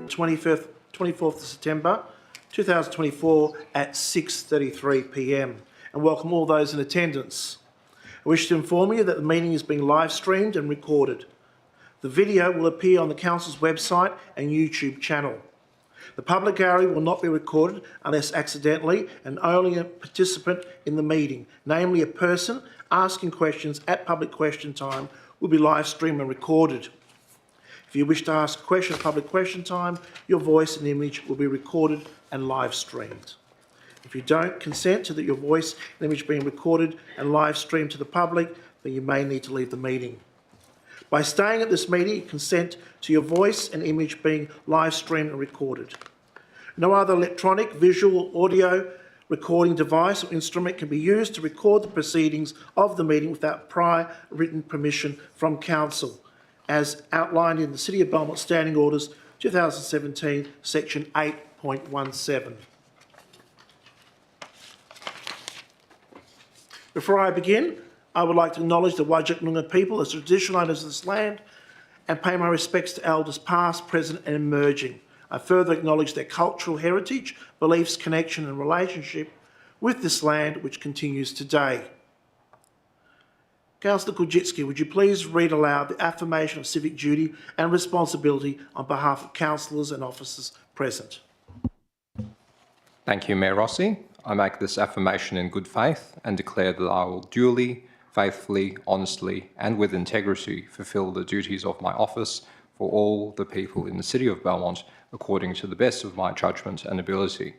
24th of September 2024 at 6:33 p.m. and welcome all those in attendance. I wish to inform you that the meeting is being live streamed and recorded. The video will appear on the Council's website and YouTube channel. The public gallery will not be recorded unless accidentally, and only a participant in the meeting, namely a person asking questions at public question time, will be live streamed and recorded. If you wish to ask a question at public question time, your voice and image will be recorded and live streamed. If you don't consent to your voice and image being recorded and live streamed to the public, then you may need to leave the meeting. By staying at this meeting, you consent to your voice and image being live streamed and recorded. No other electronic, visual, audio recording device or instrument can be used to record the proceedings of the meeting without prior written permission from Council, as outlined in the City of Belmont Standing Orders 2017, Section 8.17. Before I begin, I would like to acknowledge the Whadjuk Noongar people as traditional owners of this land and pay my respects to elders past, present and emerging. I further acknowledge their cultural heritage, beliefs, connection and relationship with this land which continues today. Councillor Kujitsky, would you please read aloud the affirmation of civic duty and responsibility on behalf of councillors and officers present? Thank you, Mayor Rossi. I make this affirmation in good faith and declare that I will duly, faithfully, honestly and with integrity fulfil the duties of my office for all the people in the City of Belmont according to the best of my judgment and ability.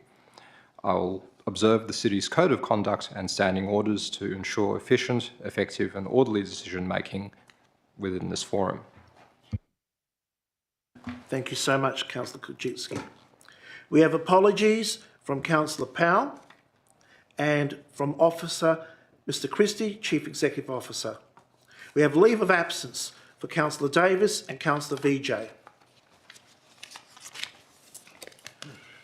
I will observe the City's Code of Conduct and Standing Orders to ensure efficient, effective and orderly decision-making within this forum. Thank you so much, Councillor Kujitsky. We have apologies from Councillor Powell and from Officer Mr Christie, Chief Executive Officer. We have leave of absence for Councillor Davis and Councillor VJ.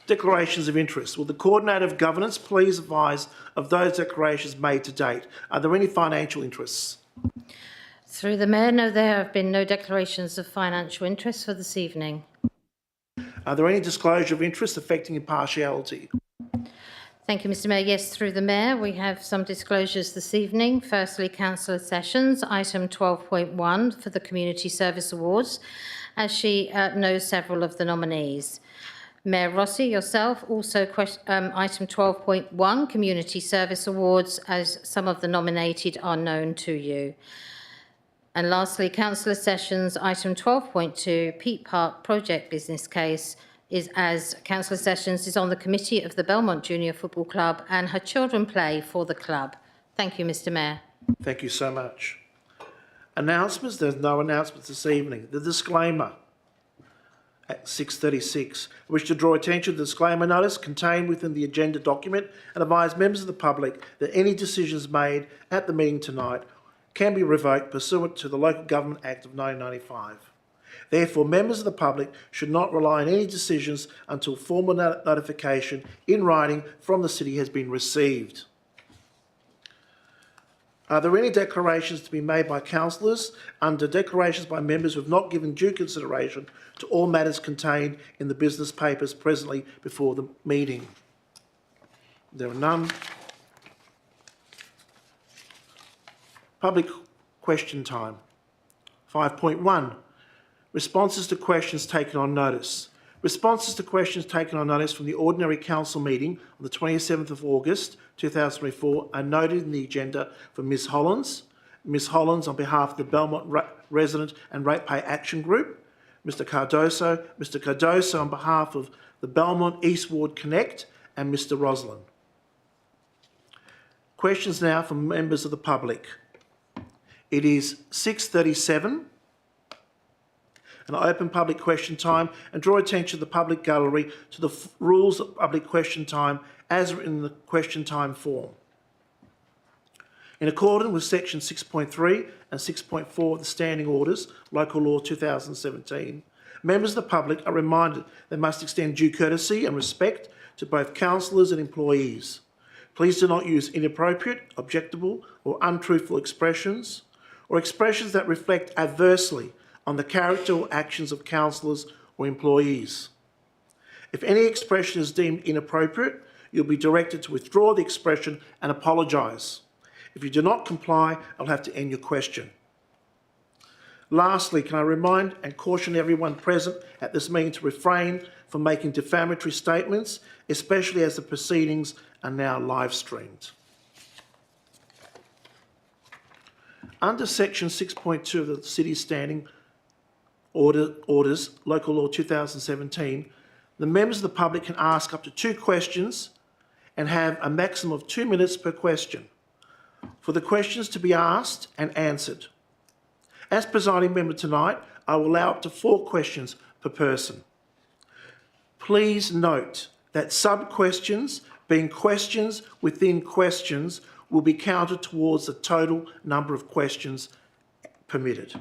Declarations of interest. Will the Coordinator of Governance please advise of those declarations made to date? Are there any financial interests? Through the Mayor, no, there have been no declarations of financial interest for this evening. Are there any disclosure of interest affecting impartiality? Thank you, Mr Mayor. Yes, through the Mayor, we have some disclosures this evening. Firstly, Councillor Sessions, item 12.1 for the Community Service Awards, as she knows several of the nominees. Mayor Rossi, yourself, also item 12.1, Community Service Awards, as some of the nominated are known to you. And lastly, Councillor Sessions, item 12.2, Peet Park Project Business Case, is as Councillor Sessions is on the committee of the Belmont Junior Football Club and her children play for the club. Thank you, Mr Mayor. Thank you so much. Announcements. There's no announcements this evening. The disclaimer. At 6:36, I wish to draw attention to the disclaimer notice contained within the agenda document and advise members of the public that any decisions made at the meeting tonight can be revoked pursuant to the Local Government Act of 1995. Therefore, members of the public should not rely on any decisions until formal notification in writing from the City has been received. Are there any declarations to be made by councillors under declarations by members who have not given due consideration to all matters contained in the business papers presently before the meeting? There are none. Public question time. 5.1. Responses to questions taken on notice. Responses to questions taken on notice from the ordinary council meeting on the 27th of August 2024 are noted in the agenda for Ms Hollands. Ms Hollands on behalf of the Belmont Resident and Ratepayer Action Group. Mr Cardoso on behalf of the Belmont East Ward Connect and Mr Roslin. Questions now from members of the public. It is 6:37. And I open public question time and draw attention to the public gallery to the rules of public question time as written in the question time form. In accordance with section 6.3 and 6.4 of the Standing Orders, Local Law 2017, members of the public are reminded they must extend due courtesy and respect to both councillors and employees. Please do not use inappropriate, objectionable or untruthful expressions or expressions that reflect adversely on the character or actions of councillors or employees. If any expression is deemed inappropriate, you'll be directed to withdraw the expression and apologise. If you do not comply, I'll have to end your question. Lastly, can I remind and caution everyone present at this meeting to refrain from making defamatory statements, especially as the proceedings are now live streamed. Under section 6.2 of the City Standing Orders, Local Law 2017, the members of the public can ask up to 2 questions and have a maximum of 2 minutes per question for the questions to be asked and answered. As presiding member tonight, I will allow up to 4 questions per person. Please note that sub-questions, being questions within questions, will be counted towards the total number of questions permitted.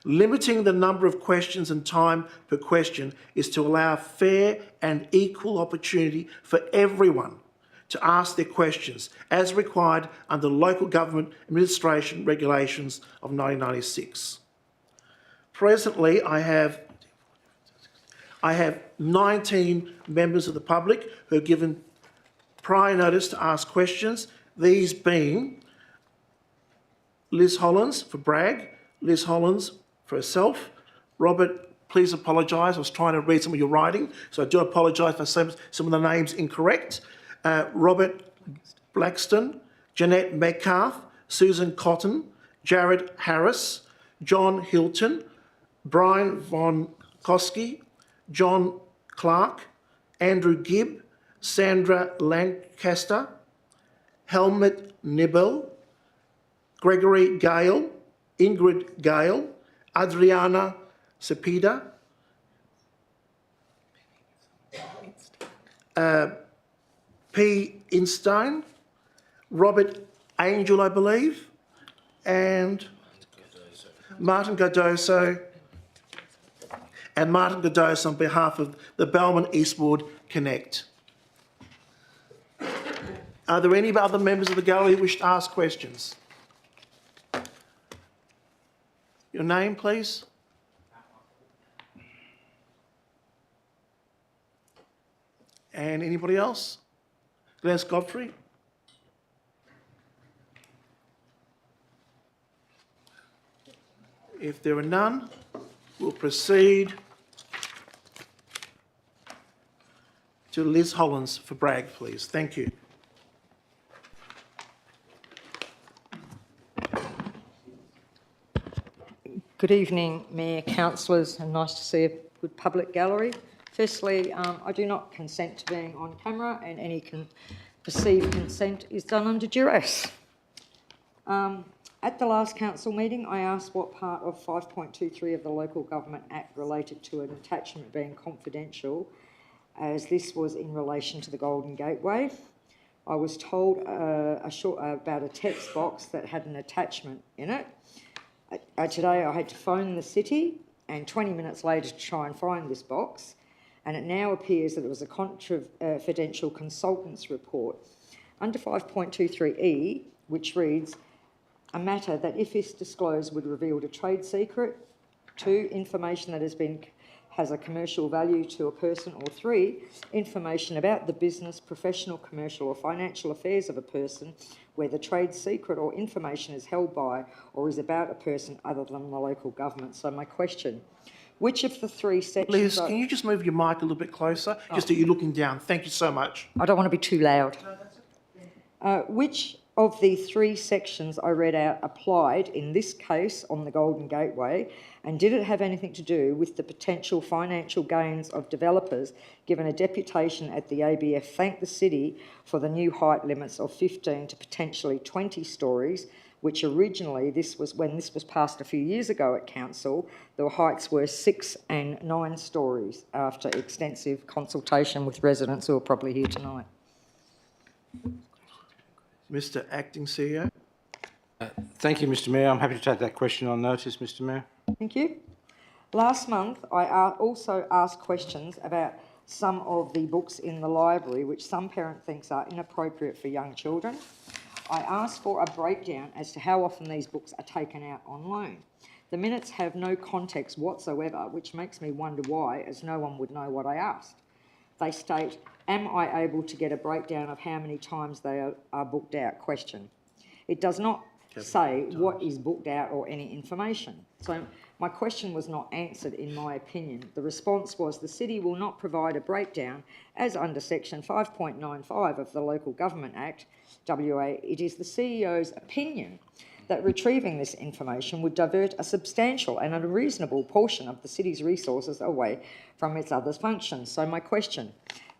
Limiting the number of questions and time per question is to allow fair and equal opportunity for everyone to ask their questions as required under the Local Government Administration Regulations of 1996. Presently, I have 19 members of the public who have given prior notice to ask questions, these being Liz Hollins for Bragg, Liz Hollins for herself. Robert, please apologise. I was trying to read some of your writing, so I do apologise for some of the names incorrect. Robert Blackston, Jeanette Metcalf, Susan Cotton, Jared Harris, John Hilton, Brian Von Koski, John Clark, Andrew Gibb, Sandra Lancaster, Helmut Nibel, Gregory Gale, Ingrid Gale, Adriana Cepeda, P. Instein, Robert Angel, I believe, and Martin Cardoso, and Martin Cardoso on behalf of the Bellman Eastwood Connect. Are there any other members of the gallery who wish to ask questions? Your name, please? And anybody else? Glenn Godfrey? If there are none, we'll proceed to Liz Hollins for Bragg, please. Thank you. Good evening, Mayor, councillors, and nice to see a good public gallery. Firstly, I do not consent to being on camera, and any perceived consent is done under duress. At the last council meeting, I asked what part of 5.23 of the Local Government Act related to an attachment being confidential, as this was in relation to the Golden Gateway. I was told about a text box that had an attachment in it. Today I had to phone the city and 20 minutes later to try and find this box, and it now appears that it was a confidential consultant's report. Under 5.23E, which reads, a matter that if it's disclosed would reveal a trade secret, 2, information that has a commercial value to a person, or 3, information about the business, professional, commercial or financial affairs of a person where the trade secret or information is held by or is about a person other than the local government. So my question, which of the 3 sections... Liz, can you just move your mic a little bit closer? Just that you're looking down. Thank you so much. I don't want to be too loud. Which of the 3 sections I read out applied in this case on the Golden Gateway, and did it have anything to do with the potential financial gains of developers given a deputation at the ABF thanked the city for the new height limits of 15 to potentially 20 stories, which originally, when this was passed a few years ago at council, the heights were 6 and 9 stories after extensive consultation with residents who are probably here tonight. Mr. Acting CEO. Thank you, Mr Mayor. I'm happy to take that question on notice, Mr Mayor. Thank you. Last month, I also asked questions about some of the books in the library, which some parent thinks are inappropriate for young children. I asked for a breakdown as to how often these books are taken out on loan. The minutes have no context whatsoever, which makes me wonder why, as no one would know what I asked. They state, am I able to get a breakdown of how many times they are booked out? Question. It does not say what is booked out or any information. So my question was not answered in my opinion. The response was the city will not provide a breakdown as under section 5.95 of the Local Government Act, WA. It is the CEO's opinion that retrieving this information would divert a substantial and unreasonable portion of the city's resources away from its other functions. So my question,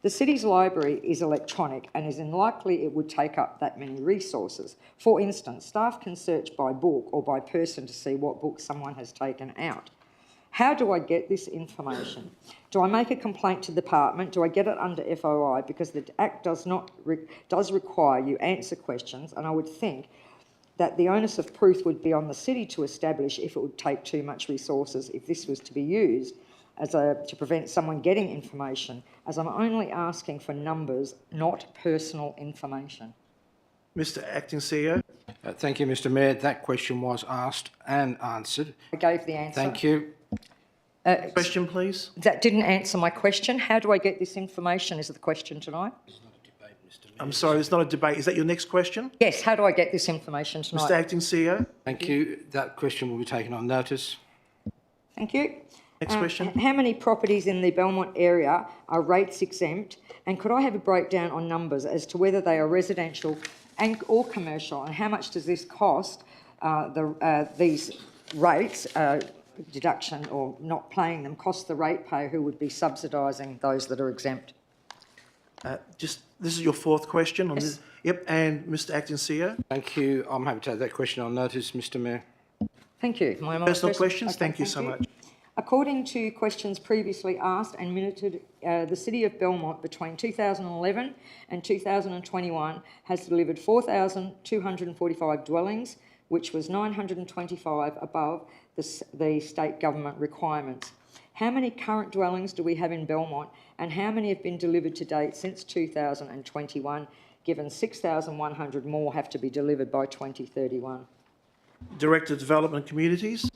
the city's library is electronic and is unlikely it would take up that many resources. For instance, staff can search by book or by person to see what book someone has taken out. How do I get this information? Do I make a complaint to the department? Do I get it under FOI? Because the Act does require you answer questions, and I would think that the onus of proof would be on the city to establish if it would take too much resources if this was to be used to prevent someone getting information, as I'm only asking for numbers, not personal information. Mr Acting CEO. Thank you, Mr Mayor. That question was asked and answered. I gave the answer. Thank you. Question, please. That didn't answer my question. How do I get this information is the question tonight. I'm sorry, it's not a debate. Is that your next question? Yes, how do I get this information tonight? Mr Acting CEO. Thank you. That question will be taken on notice. Thank you. Next question. How many properties in the Belmont area are rates exempt? And could I have a breakdown on numbers as to whether they are residential or commercial? And how much does this cost, these rates, deduction or not paying them, cost the ratepayer who would be subsidising those that are exempt? This is your fourth question on Yes. this. Yep, and Mr Acting CEO. Thank you. I'm happy to take that question on notice, Mr Mayor. Thank you. Personal questions? Thank you so much. According to questions previously asked and minuted, the City of Belmont between 2011 and 2021 has delivered 4,245 dwellings, which was 925 above the state government requirements. How many current dwellings do we have in Belmont, and how many have been delivered to date since 2021, given 6,100 more have to be delivered by 2031? Director of Development Communities.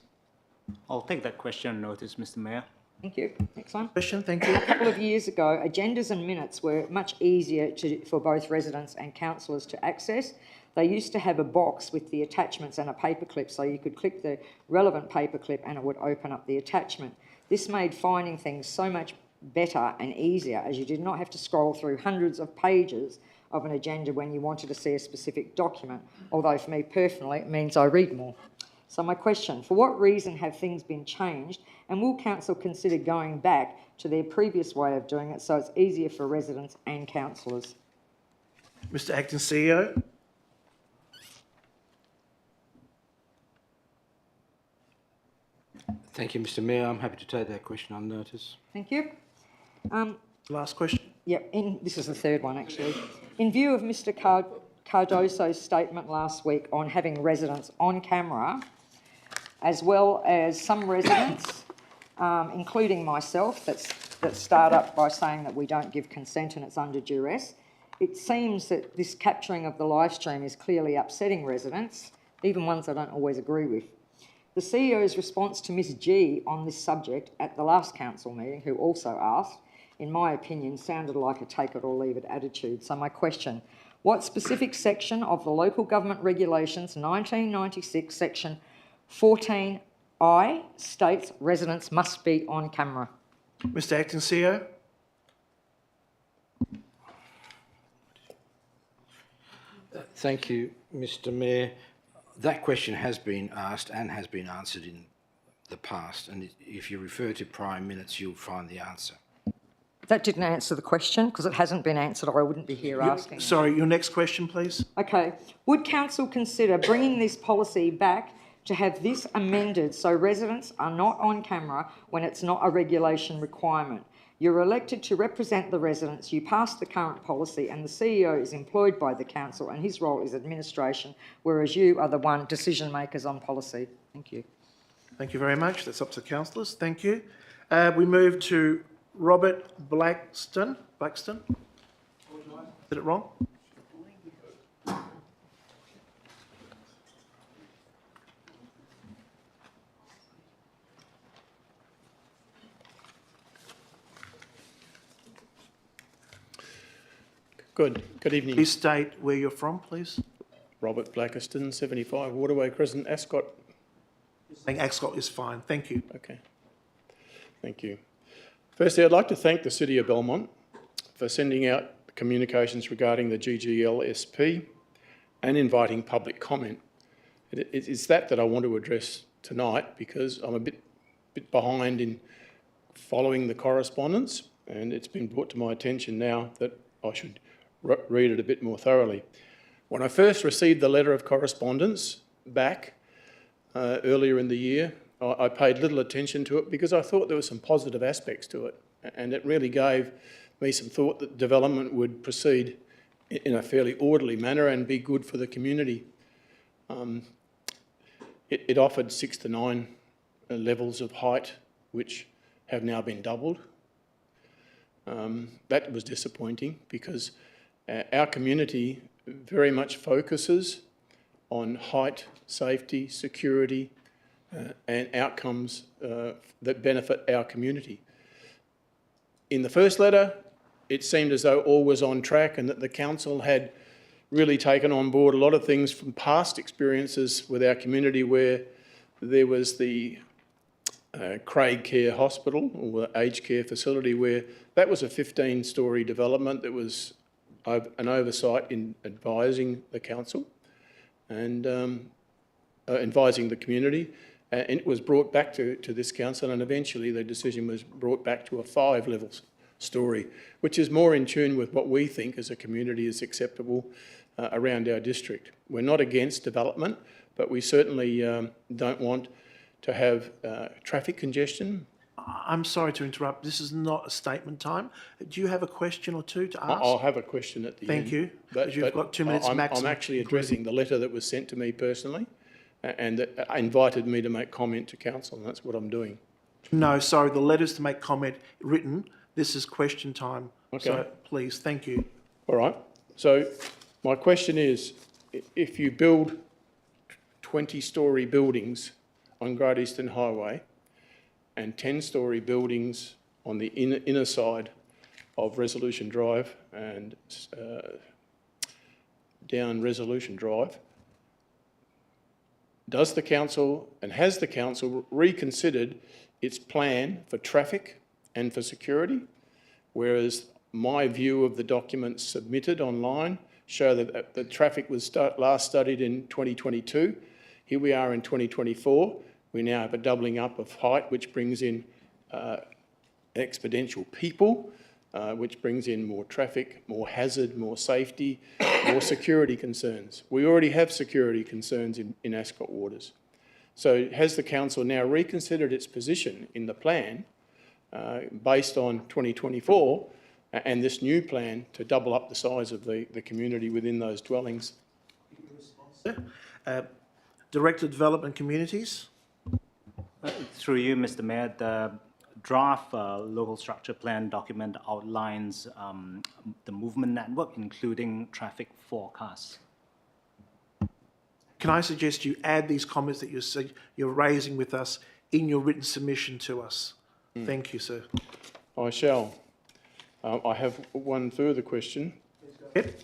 I'll take that question on notice, Mr Mayor. Thank you. Next one. Question, thank you. A couple of years ago, agendas and minutes were much easier for both residents and councillors to access. They used to have a box with the attachments and a paperclip, so you could click the relevant paperclip and it would open up the attachment. This made finding things so much better and easier, as you did not have to scroll through hundreds of pages of an agenda when you wanted to see a specific document, although for me personally it means I read more. So my question, for what reason have things been changed, and will council consider going back to their previous way of doing it so it's easier for residents and councillors? Mr Acting CEO. Thank you, Mr Mayor. I'm happy to take that question on notice. Thank you. Last question. Yep, this is the third one actually. In view of Mr Cardoso's statement last week on having residents on camera, as well as some residents, including myself, that start up by saying that we don't give consent and it's under duress, it seems that this capturing of the live stream is clearly upsetting residents, even ones I don't always agree with. The CEO's response to Ms G on this subject at the last council meeting, who also asked, in my opinion, sounded like a take it or leave it attitude. So my question, what specific section of the Local Government Regulations 1996, section 14I, states residents must be on camera? Mr Acting CEO. Thank you, Mr Mayor. That question has been asked and has been answered in the past, and if you refer to prior minutes, you'll find the answer. That didn't answer the question, because it hasn't been answered or I wouldn't be here asking. Sorry, your next question, please. Okay. Would council consider bringing this policy back to have this amended so residents are not on camera when it's not a regulation requirement? You're elected to represent the residents, you pass the current policy, and the CEO is employed by the council and his role is administration, whereas you are the one decision makers on policy. Thank you. Thank you very much. That's up to councillors. Thank you. We move to Robert Blackston. Blackston? Did it wrong? Good evening. Please state where you're from, please. Robert Blackiston, 75 Waterway Crescent, Ascot. Saying Ascot is fine. Thank you. Okay. Thank you. Firstly, I'd like to thank the City of Belmont for sending out communications regarding the GGLSP and inviting public comment. It's that I want to address tonight because I'm a bit behind in following the correspondence, and it's been brought to my attention now that I should read it a bit more thoroughly. When I first received the letter of correspondence back earlier in the year, I paid little attention to it because I thought there were some positive aspects to it, and it really gave me some thought that development would proceed in a fairly orderly manner and be good for the community. It offered 6 to 9 levels of height, which have now been doubled. That was disappointing because our community very much focuses on height, safety, security, and outcomes that benefit our community. In the first letter, it seemed as though all was on track and that the council had really taken on board a lot of things from past experiences with our community where there was the Craig Care Hospital or aged care facility where that was a 15-storey development that was an oversight in advising the council and advising the community. And it was brought back to this council, and eventually the decision was brought back to a 5-level story, which is more in tune with what we think as a community is acceptable around our district. We're not against development, but we certainly don't want to have traffic congestion. I'm sorry to interrupt. This is not a statement time. Do you have a question or two to ask? I'll have a question at the end. Thank you. Because you've got 2 minutes maximum. I'm actually addressing the letter that was sent to me personally and that invited me to make comment to council, and that's what I'm doing. No, sorry, the letters to make comment written. This is question time. Okay. So please, thank you. All right. So my question is, if you build 20-storey buildings on Great Eastern Highway and 10-storey buildings on the inner side of Resolution Drive and down Resolution Drive, does the council and has the council reconsidered its plan for traffic and for security? Whereas my view of the documents submitted online show that the traffic was last studied in 2022. Here we are in 2024. We now have a doubling up of height, which brings in exponential people, which brings in more traffic, more hazard, more safety, more security concerns. We already have security concerns in Ascot Waters. So has the council now reconsidered its position in the plan based on 2024 and this new plan to double up the size of the community within those dwellings? Director of Development Communities. Through you, Mr. Mayor, the draft local structure plan document outlines the movement network, including traffic forecasts. Can I suggest you add these comments that you're raising with us in your written submission to us? Thank you, sir. I shall. I have one further question. Yep.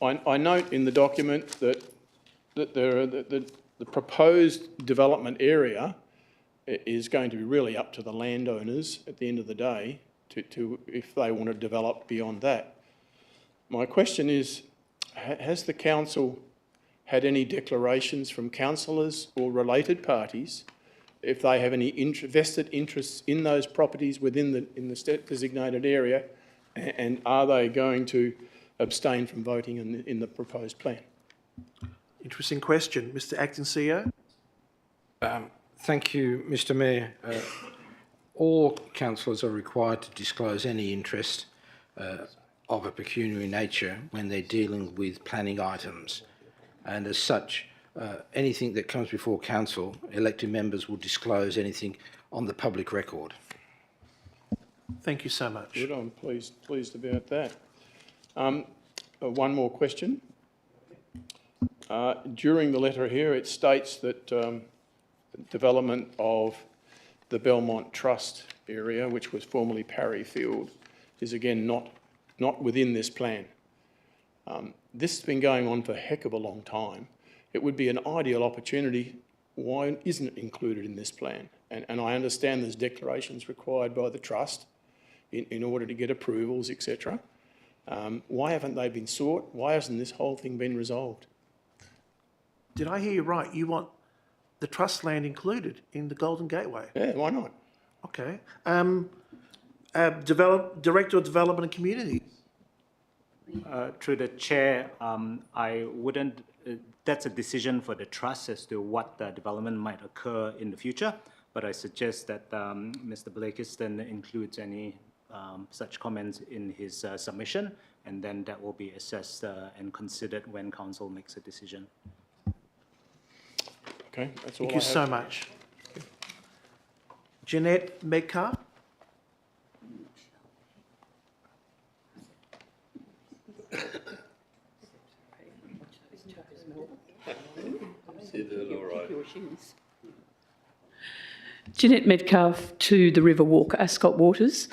I note in the document that the proposed development area is going to be really up to the landowners at the end of the day to if they want to develop beyond that. My question is, has the council had any declarations from councillors or related parties if they have any vested interests in those properties within the designated area, and are they going to abstain from voting in the proposed plan? Interesting question. Mr. Acting CEO. Thank you, Mr. Mayor. All councillors are required to disclose any interest of a pecuniary nature when they're dealing with planning items. And as such, anything that comes before council, elected members will disclose anything on the public record. Thank you so much. Good, I'm pleased about that. One more question. During the letter here, it states that development of the Belmont Trust area, which was formerly Parry Field, is again not not within this plan. This has been going on for a heck of a long time. It would be an ideal opportunity. Why isn't it included in this plan? And I understand there's declarations required by the trust in order to get approvals, etc. Why haven't they been sought? Why hasn't this whole thing been resolved? Did I hear you right? You want the trust land included in the Golden Gateway? Yeah, why not? Okay. Director of Development and Community. Through the chair, I wouldn't, that's a decision for the trust as to what development might occur in the future, but I suggest that Mr. Blakiston includes any such comments in his submission, and then that will be assessed and considered when council makes a decision. Okay, that's all Thank I you have. so much. Jeanette Metcalf. Jeanette Metcalf to the Riverwalk, Ascot Waters.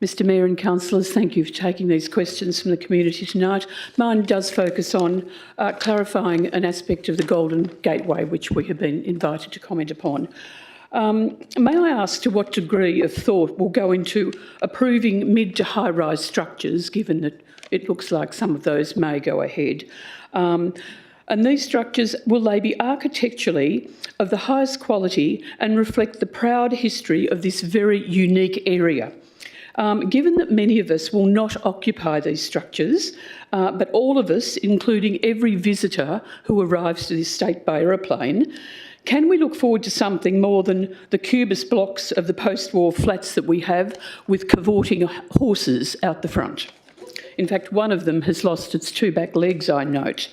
Mr Mayor and councillors, thank you for taking these questions from the community tonight. Mine does focus on clarifying an aspect of the Golden Gateway, which we have been invited to comment upon. May I ask to what degree of thought will go into approving mid to high-rise structures, given that it looks like some of those may go ahead? And these structures, will they be architecturally of the highest quality and reflect the proud history of this very unique area? Given that many of us will not occupy these structures, but all of us, including every visitor who arrives to this State Bay aeroplane, can we look forward to something more than the cubist blocks of the post-war flats that we have with cavorting horses out the front? In fact, one of them has lost its two back legs, I note.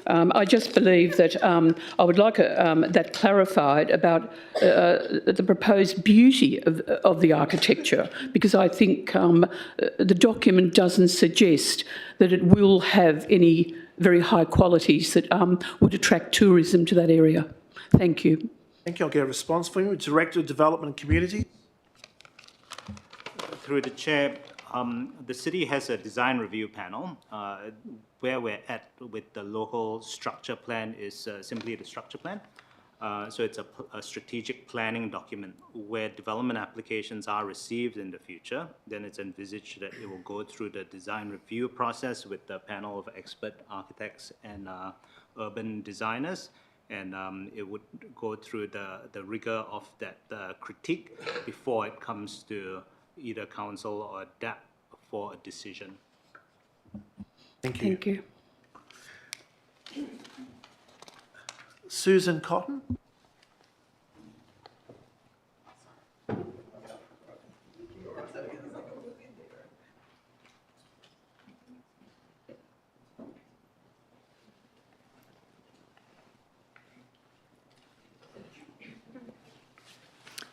I just believe that I would like that clarified about the proposed beauty of the architecture, because I think the document doesn't suggest that it will have any very high qualities that would attract tourism to that area. Thank you. Thank you. I'll get a response from you. Director of Development and Community. Through the chair, the city has a design review panel. Where we're at with the local structure plan is simply the structure plan. So it's a strategic planning document where development applications are received in the future. Then it's envisaged that it will go through the design review process with the panel of expert architects and urban designers. And it would go through the rigor of that critique before it comes to either council or DAP for a decision. Thank you. Thank you. Susan Cotton.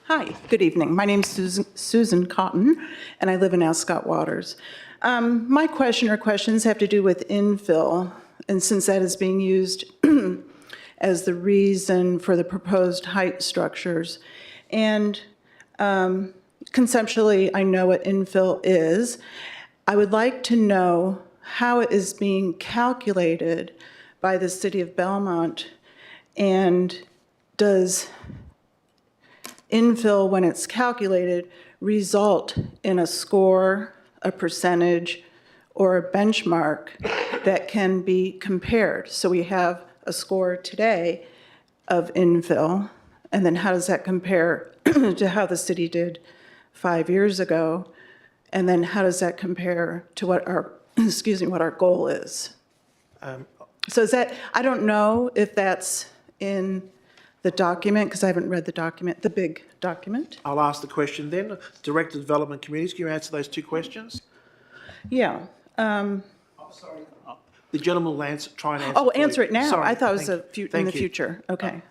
Hi, good evening. My name is Susan Cotton, and I live in Ascot Waters. My question or questions have to do with infill, and since that is being used as the reason for the proposed height structures. And conceptually, I know what infill is. I would like to know how it is being calculated by the City of Belmont, and does infill, when it's calculated, result in a score, a percentage, or a benchmark that can be compared? So we have a score today of infill, and then how does that compare to how the city did 5 years ago? And then how does that compare to what our, what our goal is? So is that, I don't know if that's in the document, because I haven't read the document, the big document. I'll ask the question then. Director of Development Communities, can you answer those two questions? Yeah. The gentleman will try and answer. Oh, answer it now. Sorry, I thought it was thank you. in the Thank you. future. Okay.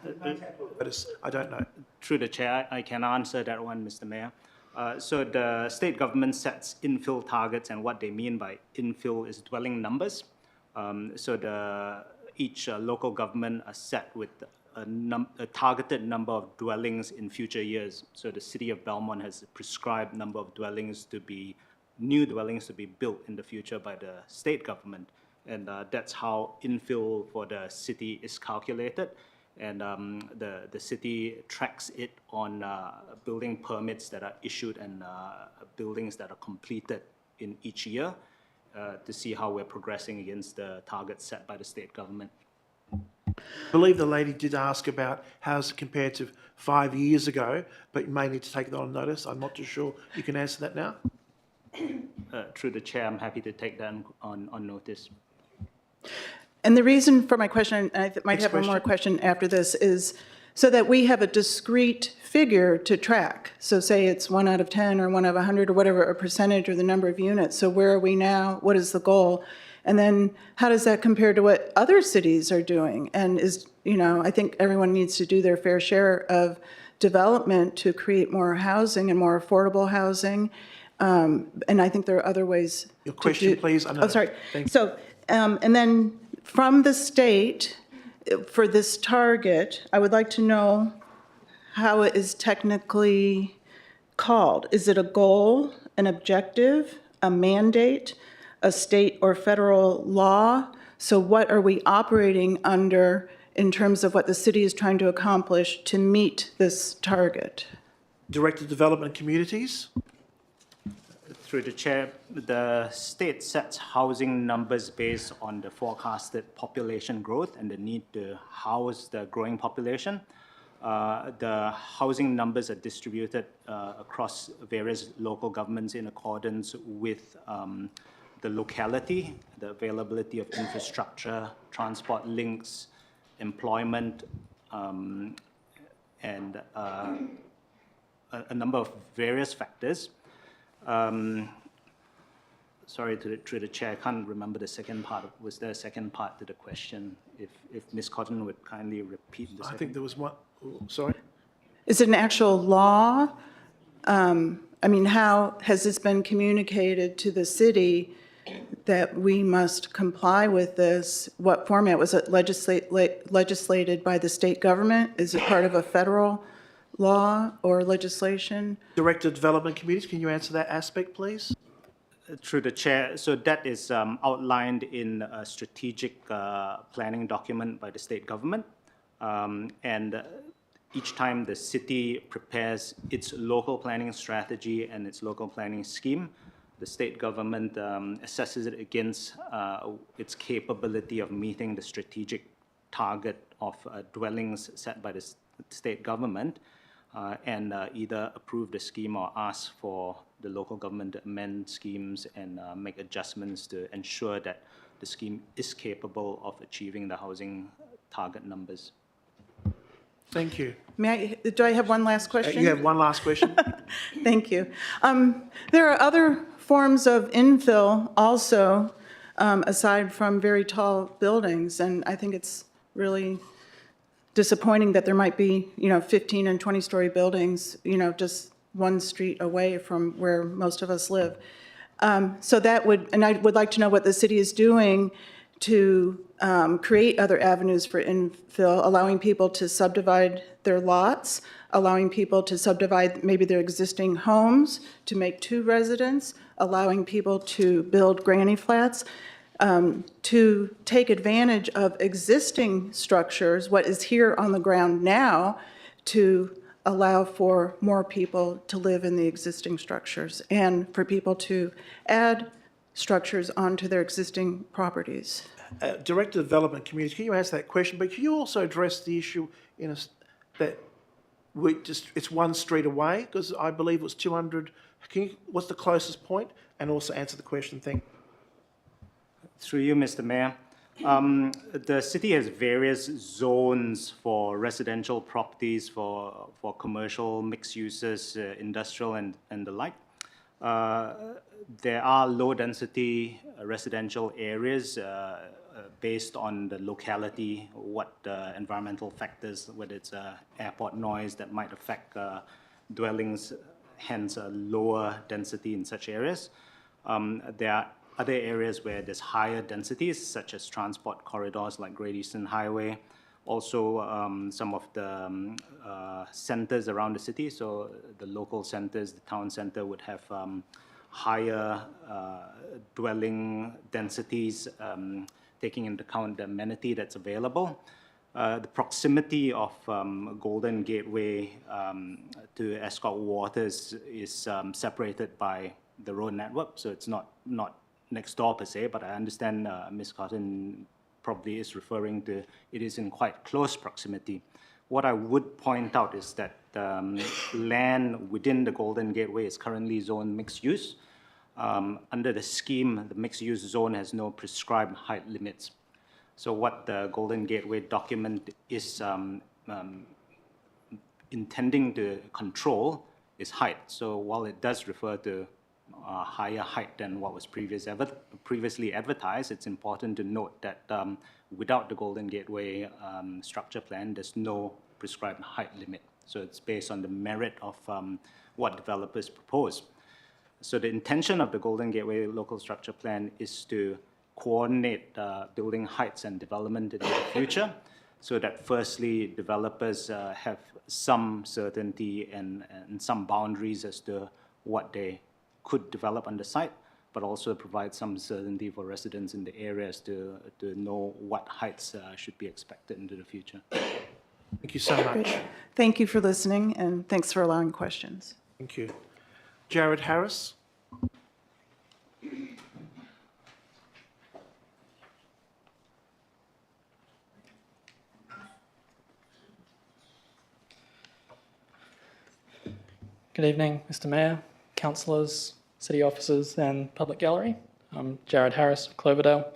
I don't know. Through the chair, I can answer that one, Mr. Mayor. So the state government sets infill targets, and what they mean by infill is dwelling numbers. So each local government are set with a targeted number of dwellings in future years. So the City of Belmont has a prescribed number of dwellings to be new dwellings to be built in the future by the state government. And that's how infill for the city is calculated. And the city tracks it on building permits that are issued and buildings that are completed in each year to see how we're progressing against the targets set by the state government. I believe the lady did ask about how it's compared to 5 years ago, but you may need to take that on notice. I'm not too sure you can answer that now. Through the chair, I'm happy to take that on notice. And the reason for my question, and I might have one more question after this, is so that we have a discrete figure to track. So say it's 1 out of 10 or 1 out of 100 or whatever, a percentage or the number of units. So where are we now? What is the goal? And then how does that compare to what other cities are doing? And I think everyone needs to do their fair share of development to create more housing and more affordable housing. And I think there are other ways. Your question, please. I know. Oh, sorry. Thank you. So, and then from the state, for this target, I would like to know how it is technically called. Is it a goal, an objective, a mandate, a state or federal law? So what are we operating under in terms of what the city is trying to accomplish to meet this target? Director of Development and Communities. Through the chair, the state sets housing numbers based on the forecasted population growth and the need to house the growing population. The housing numbers are distributed across various local governments in accordance with the locality, the availability of infrastructure, transport links, employment, and a number of various factors. Sorry, through the chair, I can't remember the second part. Was there a second part to the question? If Ms. Cotton would kindly repeat the second. I think there was one. Sorry. Is it an actual law? How has this been communicated to the city that we must comply with this? What format? Was it legislated by the state government? Is it part of a federal law or legislation? Director of Development and Communities, can you answer that aspect, please? Through the chair, so that is outlined in a strategic planning document by the state government. And each time the city prepares its local planning strategy and its local planning scheme, the state government assesses it against its capability of meeting the strategic target of dwellings set by the state government, and either approve the scheme or ask for the local government to amend schemes and make adjustments to ensure that the scheme is capable of achieving the housing target numbers. Thank you. Do I have one last question? You have one last question. Thank you. There are other forms of infill also, aside from very tall buildings, and I think it's really disappointing that there might be, 15 and 20-story buildings, just one street away from where most of us live. So that would, and I would like to know what the city is doing to create other avenues for infill, allowing people to subdivide their lots, allowing people to subdivide maybe their existing homes to make 2 residents, allowing people to build granny flats, to take advantage of existing structures, what is here on the ground now, to allow for more people to live in the existing structures and for people to add structures onto their existing properties. Director of Development and Communities, can you answer that question? But can you also address the issue that it's 1 street away? Because I believe it was 200. What's the closest point? And also answer the question. Thank you. Through you, Mr. Mayor. The city has various zones for residential properties, for commercial mixed uses, industrial and the like. There are low-density residential areas based on the locality, what environmental factors, whether it's airport noise that might affect dwellings, hence a lower density in such areas. There are other areas where there's higher densities, such as transport corridors like Great Eastern Highway. Also, some of the centers around the city, so the local centers, the town center would have higher dwelling densities, taking into account the amenity that's available. The proximity of Golden Gateway to Escort Waters is separated by the road network, so it's not next door per se, but I understand Ms. Cotton probably is referring to it is in quite close proximity. What I would point out is that land within the Golden Gateway is currently zoned mixed use. Under the scheme, the mixed use zone has no prescribed height limits. So what the Golden Gateway document is intending to control is height. So while it does refer to higher height than what was previously advertised, it's important to note that without the Golden Gateway structure plan, there's no prescribed height limit. So it's based on the merit of what developers propose. So the intention of the Golden Gateway local structure plan is to coordinate building heights and development in the future, so that firstly, developers have some certainty and some boundaries as to what they could develop on the site, but also provide some certainty for residents in the areas to know what heights should be expected into the future. Thank you so much. Thank you for listening, and thanks for allowing questions. Thank you. Jared Harris. Good evening, Mr. Mayor, councillors, city officers and public gallery. I'm Jared Harris of Cloverdale.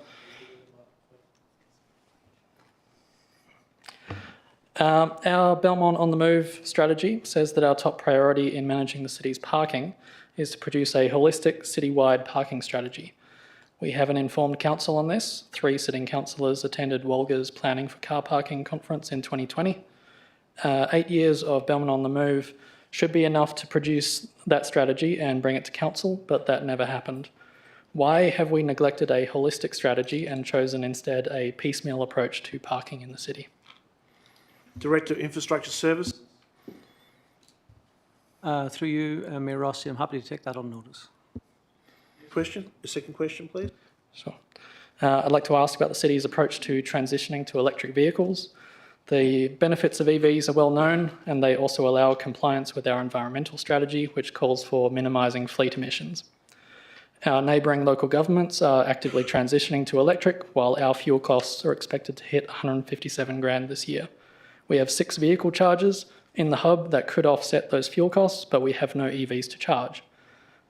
Our Belmont on the Move strategy says that our top priority in managing the city's parking is to produce a holistic citywide parking strategy. We have an informed council on this. 3 sitting councillors attended Wolga's Planning for Car Parking conference in 2020. 8 years of Belmont on the Move should be enough to produce that strategy and bring it to council, but that never happened. Why have we neglected a holistic strategy and chosen instead a piecemeal approach to parking in the city? Director of Infrastructure Service. Through you, Mayor Rossi, I'm happy to take that on notice. Question? A second question, please. Sure. I'd like to ask about the city's approach to transitioning to electric vehicles. The benefits of EVs are well known, and they also allow compliance with our environmental strategy, which calls for minimising fleet emissions. Our neighbouring local governments are actively transitioning to electric, while our fuel costs are expected to hit 157 grand this year. We have 6 vehicle chargers in the hub that could offset those fuel costs, but we have no EVs to charge.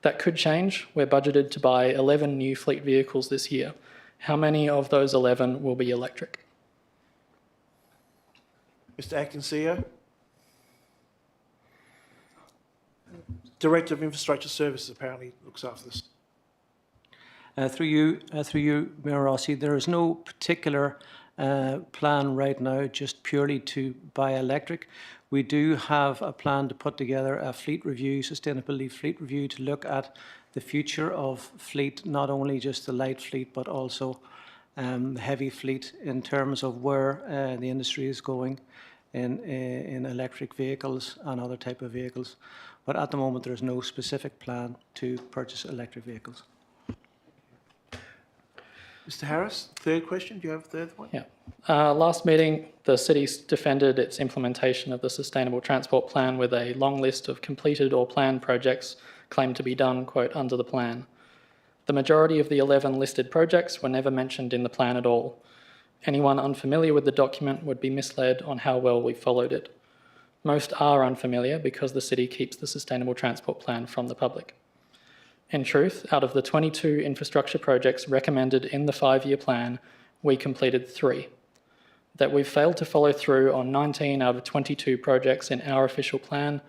That could change. We're budgeted to buy 11 new fleet vehicles this year. How many of those 11 will be electric? Mr. Acting CEO. Director of Infrastructure Services apparently looks after this. Through you, Mayor Rossi, there is no particular plan right now just purely to buy electric. We do have a plan to put together a fleet review, sustainability fleet review, to look at the future of fleet, not only just the light fleet, but also the heavy fleet, in terms of where the industry is going in electric vehicles and other type of vehicles. But at the moment, there is no specific plan to purchase electric vehicles. Mr. Harris, third question. Do you have a third one? Yeah. Last meeting, the city defended its implementation of the Sustainable Transport Plan with a long list of completed or planned projects claimed to be done, quote, under the plan. The majority of the 11 listed projects were never mentioned in the plan at all. Anyone unfamiliar with the document would be misled on how well we followed it. Most are unfamiliar because the city keeps the Sustainable Transport Plan from the public. In truth, out of the 22 infrastructure projects recommended in the 5-year plan, we completed 3. That we've failed to follow through on 19 out of 22 projects in our official plan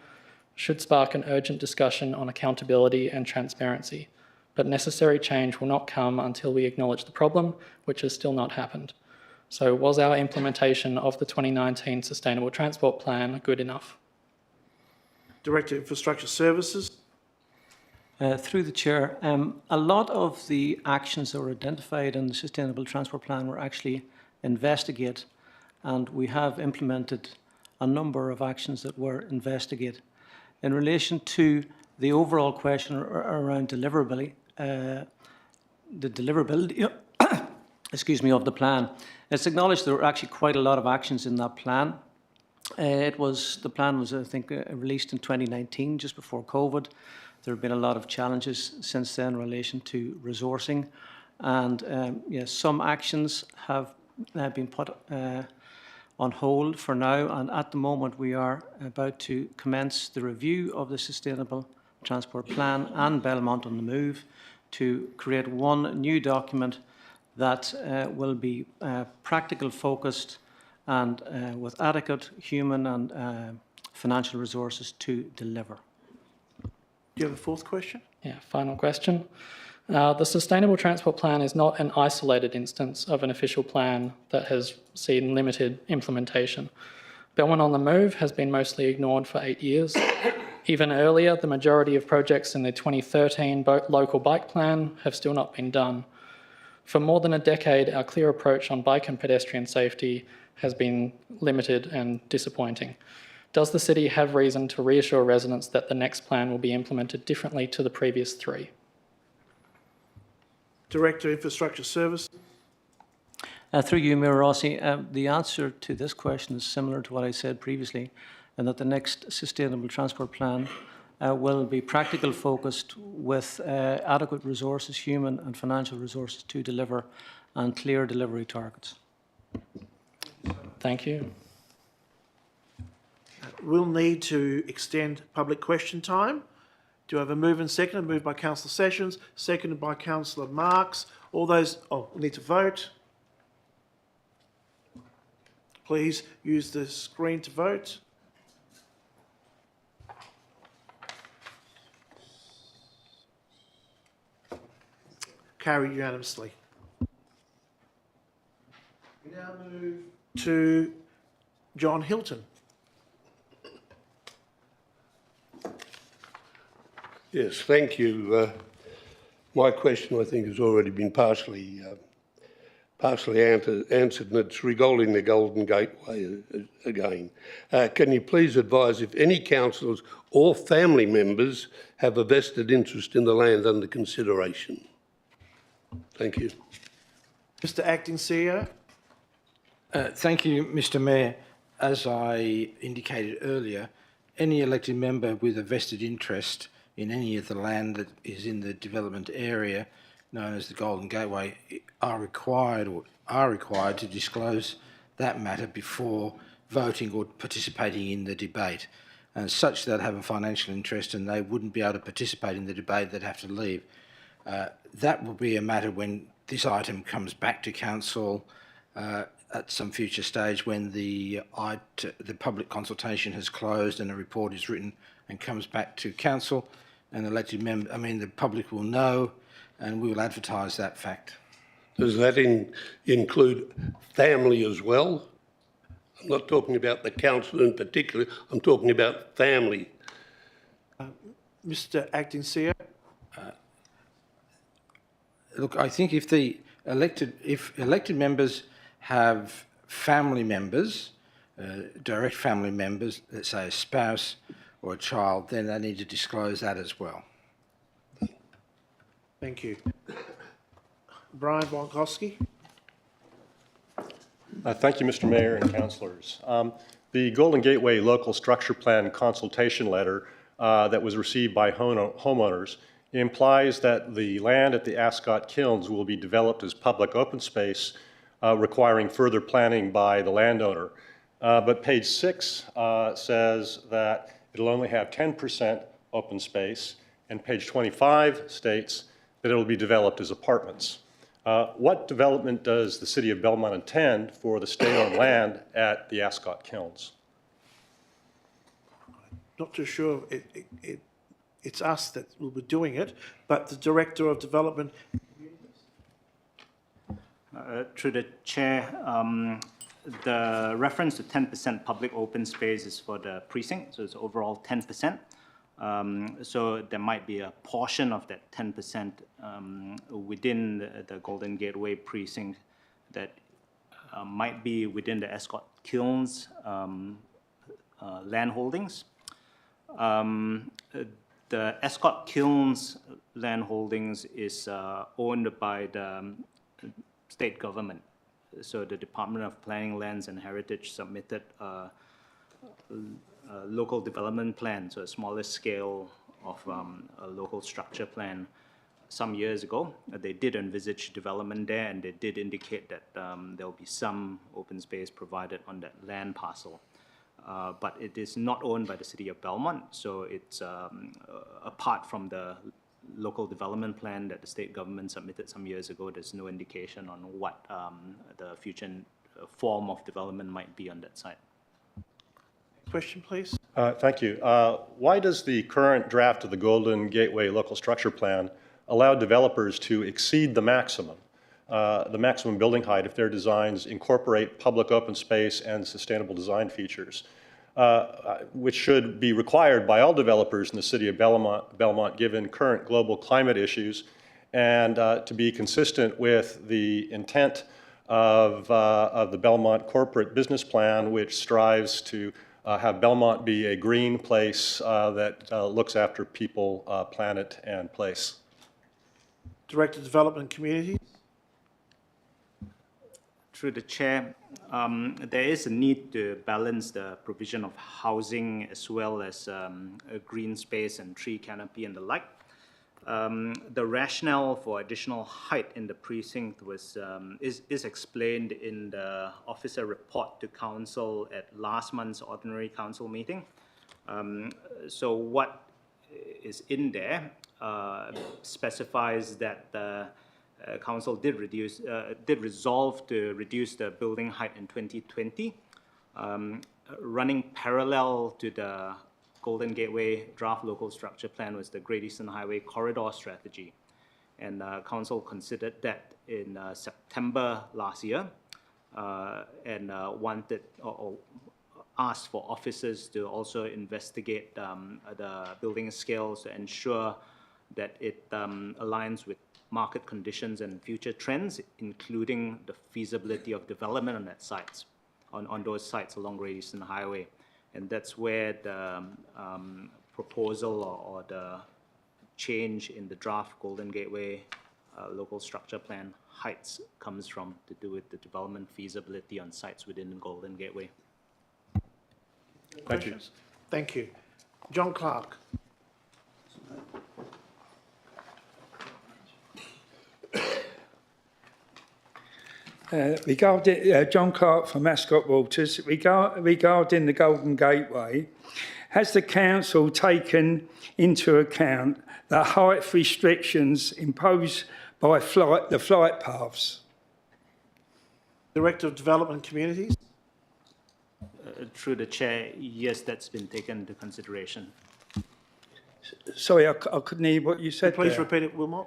should spark an urgent discussion on accountability and transparency, but necessary change will not come until we acknowledge the problem, which has still not happened. So was our implementation of the 2019 Sustainable Transport Plan good enough? Director of Infrastructure Services. Through the chair, a lot of the actions that were identified in the Sustainable Transport Plan were actually investigate, and we have implemented a number of actions that were investigate. In relation to The overall question around deliverability, the deliverability, excuse me, of the plan. It's acknowledged there were actually quite a lot of actions in that plan. The plan was, I think, released in 2019, just before COVID. There have been a lot of challenges since then in relation to resourcing, and yes, some actions have been put on hold for now, and at the moment we are about to commence the review of the Sustainable Transport Plan and Belmont on the Move to create one new document that will be practical focused and with adequate human and financial resources to deliver. Do you have a fourth question? Yeah, final question. The Sustainable Transport Plan is not an isolated instance of an official plan that has seen limited implementation. Belmont on the Move has been mostly ignored for 8 years. Even earlier, the majority of projects in the 2013 local bike plan have still not been done. For more than a decade, our clear approach on bike and pedestrian safety has been limited and disappointing. Does the city have reason to reassure residents that the next plan will be implemented differently to the previous 3? Director, Infrastructure Service. Through you, Mayor Rossi, the answer to this question is similar to what I said previously, and that the next Sustainable Transport Plan will be practical focused with adequate resources, human and financial resources to deliver, and clear delivery targets. Thank you. We'll need to extend public question time. Do I have a move and second? A move by Councillor Sessions, seconded by Councillor Marx. All those, we need to vote. Please use the screen to vote. Carried unanimously. We now move to John Hilton. Yes, thank you. My question, I think, has already been partially answered, and it's regarding the Golden Gateway again. Can you please advise if any councillors or family members have a vested interest in the land under consideration? Thank you. Mr. Acting CEO. Thank you, Mr. Mayor. As I indicated earlier, any elected member with a vested interest in any of the land that is in the development area known as the Golden Gateway are required to disclose that matter before voting or participating in the debate. And such that have a financial interest and they wouldn't be able to participate in the debate, they'd have to leave. That will be a matter when this item comes back to council at some future stage, when the public consultation has closed and a report is written and comes back to council. And the public will know, and we will advertise that fact. Does that include family as well? I'm not talking about the council in particular, I'm talking about family. Mr. Acting CEO. Look, I think if elected members have family members, direct family members, let's say a spouse or a child, then they need to disclose that as well. Thank you. Brian Bonkowski. Thank you, Mr. Mayor and councillors. The Golden Gateway Local Structure Plan consultation letter that was received by homeowners implies that the land at the Ascot Kilns will be developed as public open space, requiring further planning by the landowner. But page 6 says that it'll only have 10% open space, and page 25 states that it'll be developed as apartments. What development does the City of Belmont intend for the state-owned land at the Ascot Kilns? Not too sure it's us that will be doing it, but the Director of Development. Through the Chair, the reference to 10% public open space is for the precinct, so it's overall 10%. So there might be a portion of that 10% within the Golden Gateway precinct that might be within the Ascot Kilns land holdings. The Ascot Kilns land holdings is owned by the state government. So the Department of Planning, Lands and Heritage submitted a local development plan, so a smaller scale of a local structure plan some years ago. They did envisage development there, and they did indicate that there will be some open space provided on that land parcel. But it is not owned by the City of Belmont, so it's apart from the local development plan that the state government submitted some years ago. There's no indication on what the future form of development might be on that site. Question, please. Thank you. Why does the current draft of the Golden Gateway Local Structure Plan allow developers to exceed the maximum building height if their designs incorporate public open space and sustainable design features, which should be required by all developers in the city of Belmont given current global climate issues, and to be consistent with the intent of the Belmont corporate business plan, which strives to have Belmont be a green place that looks after people, planet, and place. Director of Development and Communities. Through the chair, there is a need to balance the provision of housing as well as a green space and tree canopy and the like. The rationale for additional height in the precinct was is explained in the officer report to council at last month's ordinary council meeting. So what is in there specifies that the council did resolve to reduce the building height in 2020, running parallel to the Golden Gateway Draft Local Structure Plan was the Great Eastern Highway Corridor Strategy. And council considered that in September last year and wanted or asked for officers to also investigate the building scales to ensure that it aligns with market conditions and future trends, including the feasibility of development on that sites, on those sites along Great Eastern Highway. And that's where the proposal or the change in the draft Golden Gateway local structure plan heights comes from, to do with the development feasibility on sites within the Golden Gateway. Thank you. Thank you. John Clark. John Clark from Ascot Waters. Regarding the Golden Gateway, has the council taken into account the height restrictions imposed by the flight paths? Director of Development and Communities. Through the chair, yes, that's been taken into consideration. Sorry, I couldn't hear what you said. Please there. repeat it, Wilmot.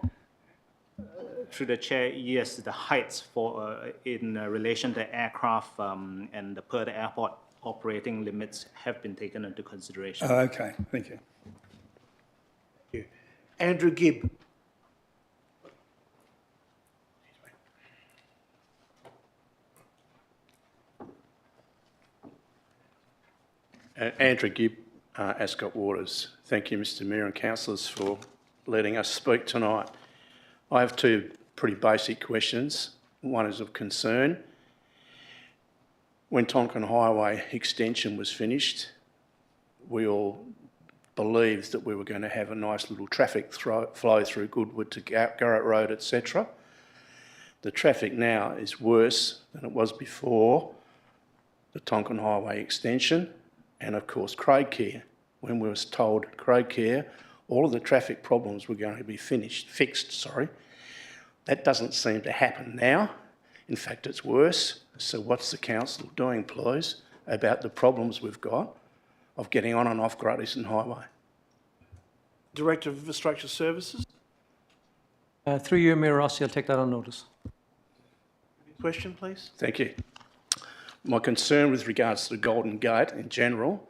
Through the chair, yes, the heights for in relation to aircraft and the per the airport operating limits have been taken into consideration. Okay, thank you. Thank you. Andrew Gibb. Andrew Gibb, Ascot Waters. Thank you, Mr Mayor and councillors, for letting us speak tonight. I have two pretty basic questions. One is of concern. When Tonkin Highway extension was finished, we all believed that we were going to have a nice little traffic flow through Goodwood to Garrett Road, etc. The traffic now is worse than it was before the Tonkin Highway extension, and of course Craigcare. When we were told Craigcare, all of the traffic problems were going to be fixed. That doesn't seem to happen now. In fact, it's worse. So what's the council doing, please, about the problems we've got of getting on and off Great Eastern Highway? Director of Infrastructure Services. Through you, Mayor Rossi, I'll take that on notice. Question, please. Thank you. My concern with regards to the Golden Gate in general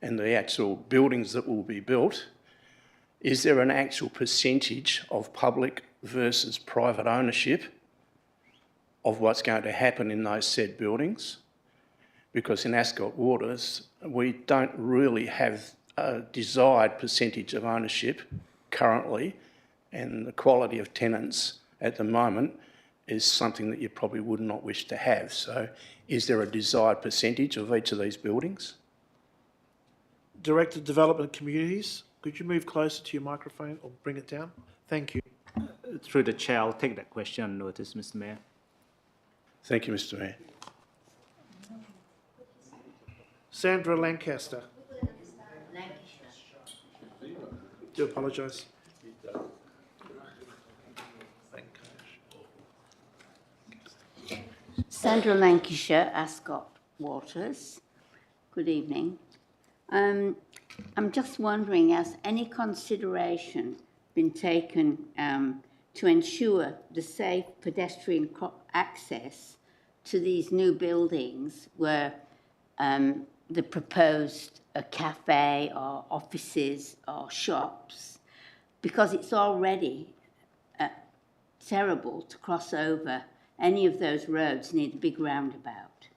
and the actual buildings that will be built, is there an actual percentage of public versus private ownership of what's going to happen in those said buildings? Because in Ascot Waters, we don't really have a desired percentage of ownership currently, and the quality of tenants at the moment is something that you probably would not wish to have. So is there a desired percentage of each of these buildings? Director of Development Communities, could you move closer to your microphone or bring it down? Thank you. Through the chair, I'll take that question on notice, Mr. Mayor. Thank you, Mr. Mayor. Sandra Lancaster. Do apologise. Sandra Lancashire, Ascot Waters. Good evening. I'm just wondering, has any consideration been taken to ensure the safe pedestrian access to these new buildings where the proposed cafe or offices or shops, because it's already terrible to cross over any of those roads near the big roundabout,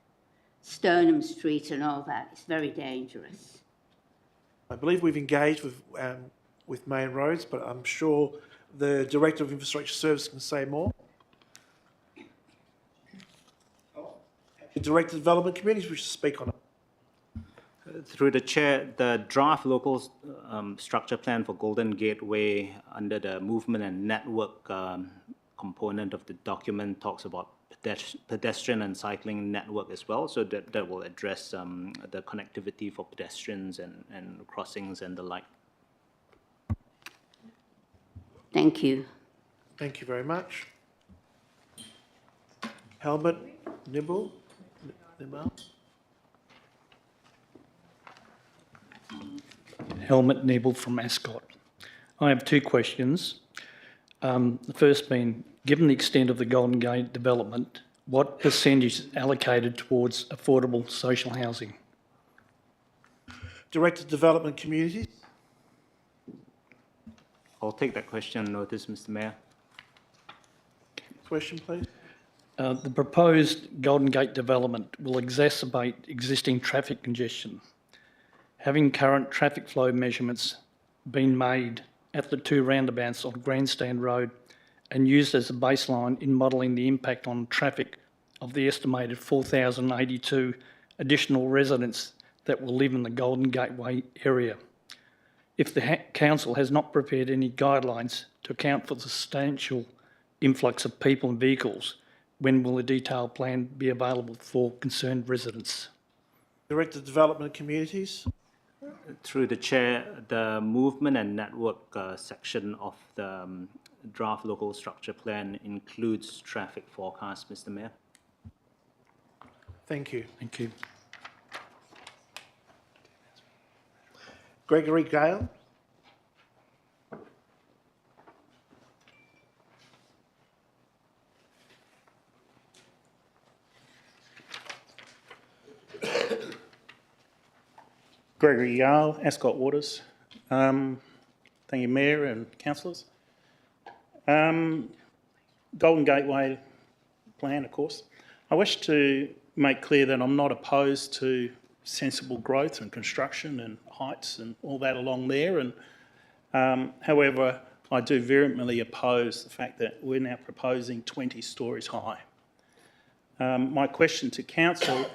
Stoneham Street and all that. It's very dangerous. I believe we've engaged with Main Roads, but I'm sure the Director of Infrastructure Services can say more. The Director of Development Communities wishes to speak on it. Through the chair, the draft local structure plan for Golden Gateway under the movement and network component of the document talks about pedestrian and cycling network as well. So that will address the connectivity for pedestrians and crossings and the like. Thank you. Thank you very much. Helmut Nibble. Helmut Nebel from Ascot. I have two questions. The first being, given the extent of the Golden Gate development, what percentage is allocated towards affordable social housing? Director of Development Communities. I'll take that question on notice, Mr. Mayor. Question, please. The proposed Golden Gate development will exacerbate existing traffic congestion. Having current traffic flow measurements been made at the two roundabouts on Grandstand Road and used as a baseline in modelling the impact on traffic of the estimated 4,082 additional residents that will live in the Golden Gateway area. If the council has not prepared any guidelines to account for the substantial influx of people and vehicles, when will a detailed plan be available for concerned residents? Director of Development Communities. Through the chair, the movement and network section of the draft local structure plan includes traffic forecast, Mr. Mayor. Thank you. Thank you. Gregory Gale. Gregory Yale, Ascot Waters. Thank you, Mayor and councillors. Golden Gateway plan, of course. I wish to make clear that I'm not opposed to sensible growth and construction and heights and all that along there. And however, I do vehemently oppose the fact that we're now proposing 20 stories high. My question to council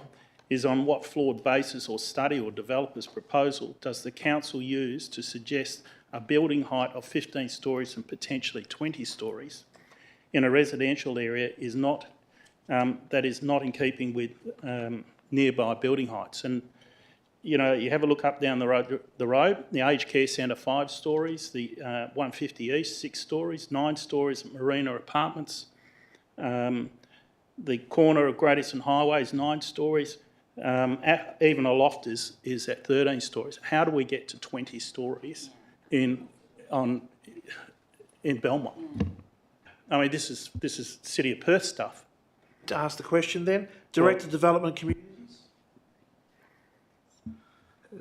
is, on what flawed basis or study or developer's proposal does the council use to suggest a building height of 15 stories and potentially 20 stories in a residential area is not, that is not in keeping with nearby building heights? And you know, you have a look up down the road, the aged care centre 5 stories, the 150 East 6 stories, 9 stories at Marina Apartments, the corner of Great Eastern Highway is 9 stories. Even a loft is at 13 stories. How do we get to 20 stories in Belmont? I mean, this is City of Perth stuff. To ask the question then, Director of Development Communities.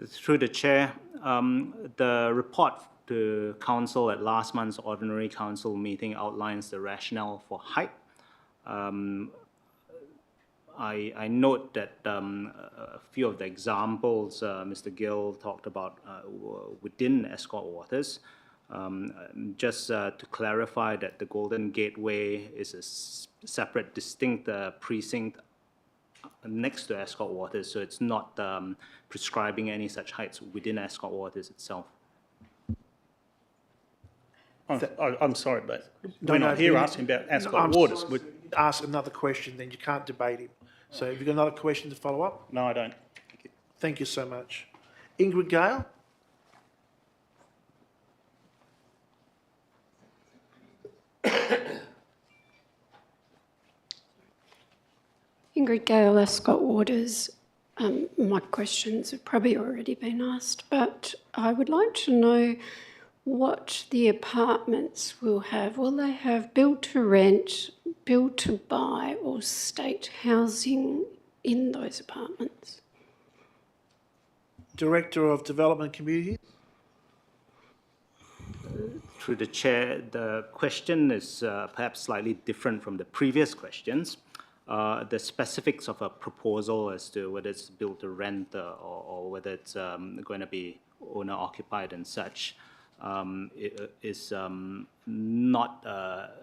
Through the chair, the report to council at last month's ordinary council meeting outlines the rationale for height. I note that a few of the examples Mr. Gill talked about within escort waters. Just to clarify that the Golden Gateway is a separate, distinct precinct next to escort waters, so it's not prescribing any such heights within escort waters itself. I'm sorry, but we're not here asking about Ascot waters. Ask another question, then you can't debate him. So have you got another question to follow up? No, I don't. Thank you so much. Ingrid Gale? Ingrid Gale, Ascot Waters. My questions have probably already been asked, but I would like to know what the apartments will have. Will they have build to rent, build to buy, or state housing in those apartments? Director of Development Communities? Through the chair, the question is perhaps slightly different from the previous questions. The specifics of a proposal as to whether it's built to rent or whether it's going to be owner occupied and such is not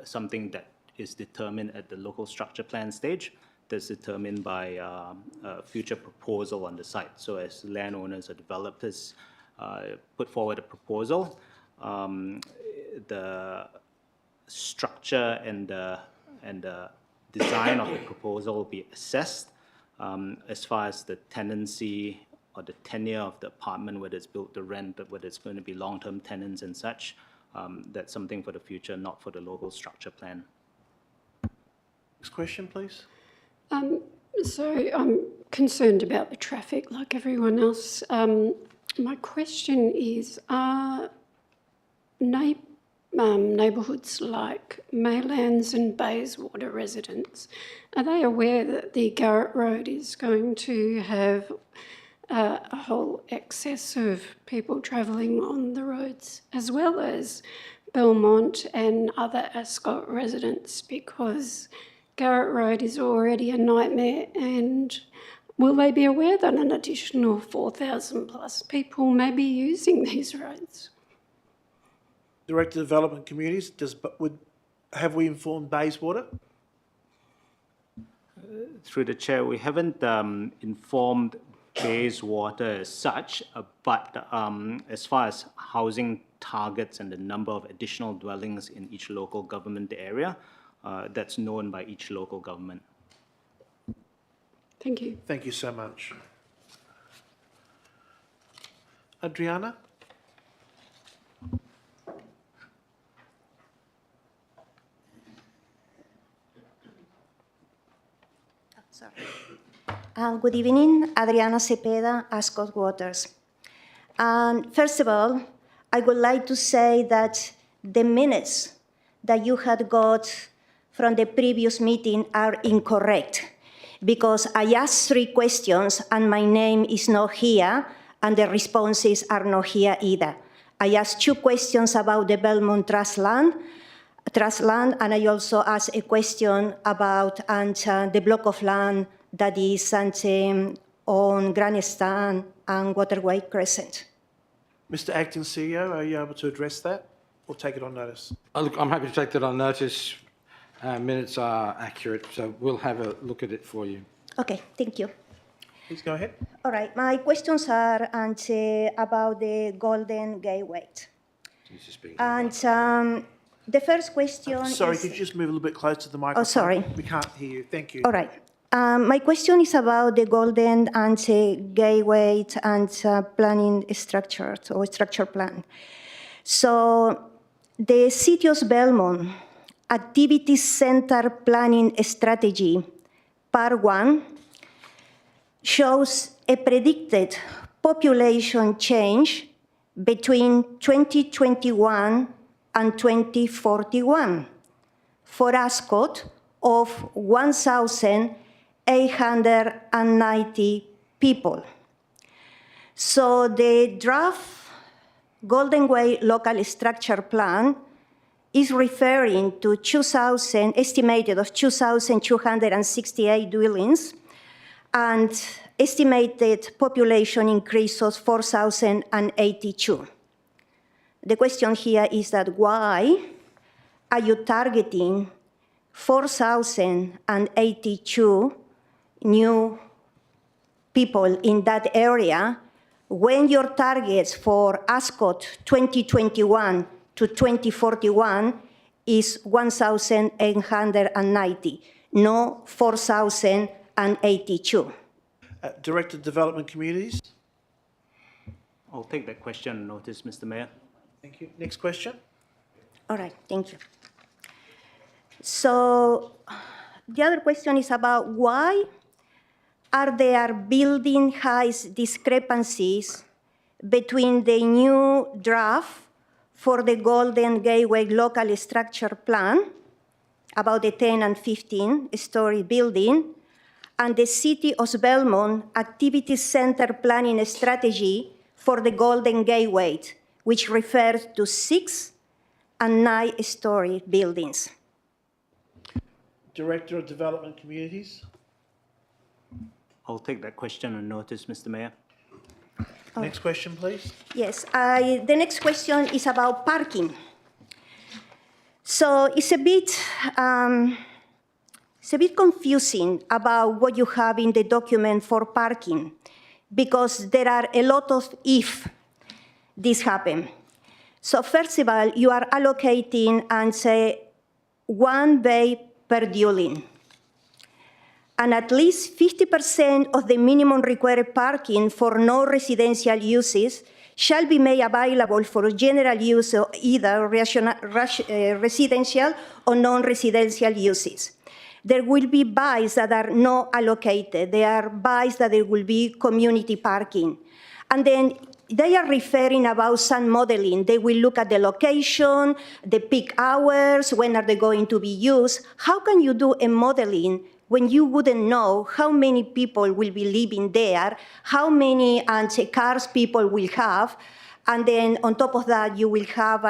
something that is determined at the local structure plan stage. That's determined by a future proposal on the site. So as landowners or developers put forward a proposal, the structure and the design of the proposal will be assessed as far as the tenancy or the tenure of the apartment, whether it's built to rent, whether it's going to be long-term tenants and such. That's something for the future, not for the local structure plan. Next question, please. So I'm concerned about the traffic like everyone else. My question is, are neighbourhoods like Maylands and Bayswater residents, are they aware that the Garrett Road is going to have a whole excess of people travelling on the roads, as well as Belmont and other Ascot residents, because Garrett Road is already a nightmare? And will they be aware that an additional 4,000 plus people may be using these roads? Director of Development Communities, have we informed Bayswater? Through the chair, we haven't informed Bayswater as such, but as far as housing targets and the number of additional dwellings in each local government area, that's known by each local government. Thank you. Thank you so much. Adriana? Good evening, Adriana Cepeda, Ascot Waters. First of all, I would like to say that the minutes that you had got from the previous meeting are incorrect, because I asked 3 questions and my name is not here and the responses are not here either. I asked 2 questions about the Belmont Trust land, and I also asked a question about the block of land that is on Grandstand and Waterway Crescent. Mr. Acting CEO, are you able to address that or take it on notice? Look, I'm happy to take that on notice. Minutes are accurate, so we'll have a look at it for you. Okay, thank you. Please go ahead. All right, my questions are about the Golden Gateway. And the first question Sorry, is... could you just move a little bit closer to the microphone? Oh, sorry. We can't hear you. Thank you. All right. My question is about the Golden Gateway and planning structure or structure plan. So the City of Belmont Activity Center Planning Strategy, Part 1, shows a predicted population change between 2021 and 2041 for Ascot of 1,890 people. So the draft Golden Way Local Structure Plan is referring to estimated of 2,268 dwellings and estimated population increase of 4,082. The question here is that why are you targeting 4,082 new people in that area when your targets for ASCOT 2021 to 2041 is 1,890, no 4,082. Director of Development Communities. I'll take that question on notice, Mr. Mayor. Thank you. Next question. All right, thank you. So the other question is about why are there building height discrepancies between the new draft for the Golden Gateway local structure plan about the 10 and 15-story building and the City of Belmont Activity Center planning strategy for the Golden Gateway, which refers to 6 and 9-story buildings? Director of Development Communities. I'll take that question on notice, Mr. Mayor. Next question, please. Yes, the next question is about parking. So it's a bit confusing about what you have in the document for parking, because there are a lot of if this happen. So first of all, you are allocating and say 1 bay per dwelling. And at least 50% of the minimum required parking for non-residential uses shall be made available for general use of either residential or non-residential uses. There will be bays that are not allocated. There are bays that there will be community parking. And then they are referring about some modeling. They will look at the location, the peak hours, when are they going to be used. How can you do a modeling when you wouldn't know how many people will be living there, how many cars people will have, and then on top of that, you will have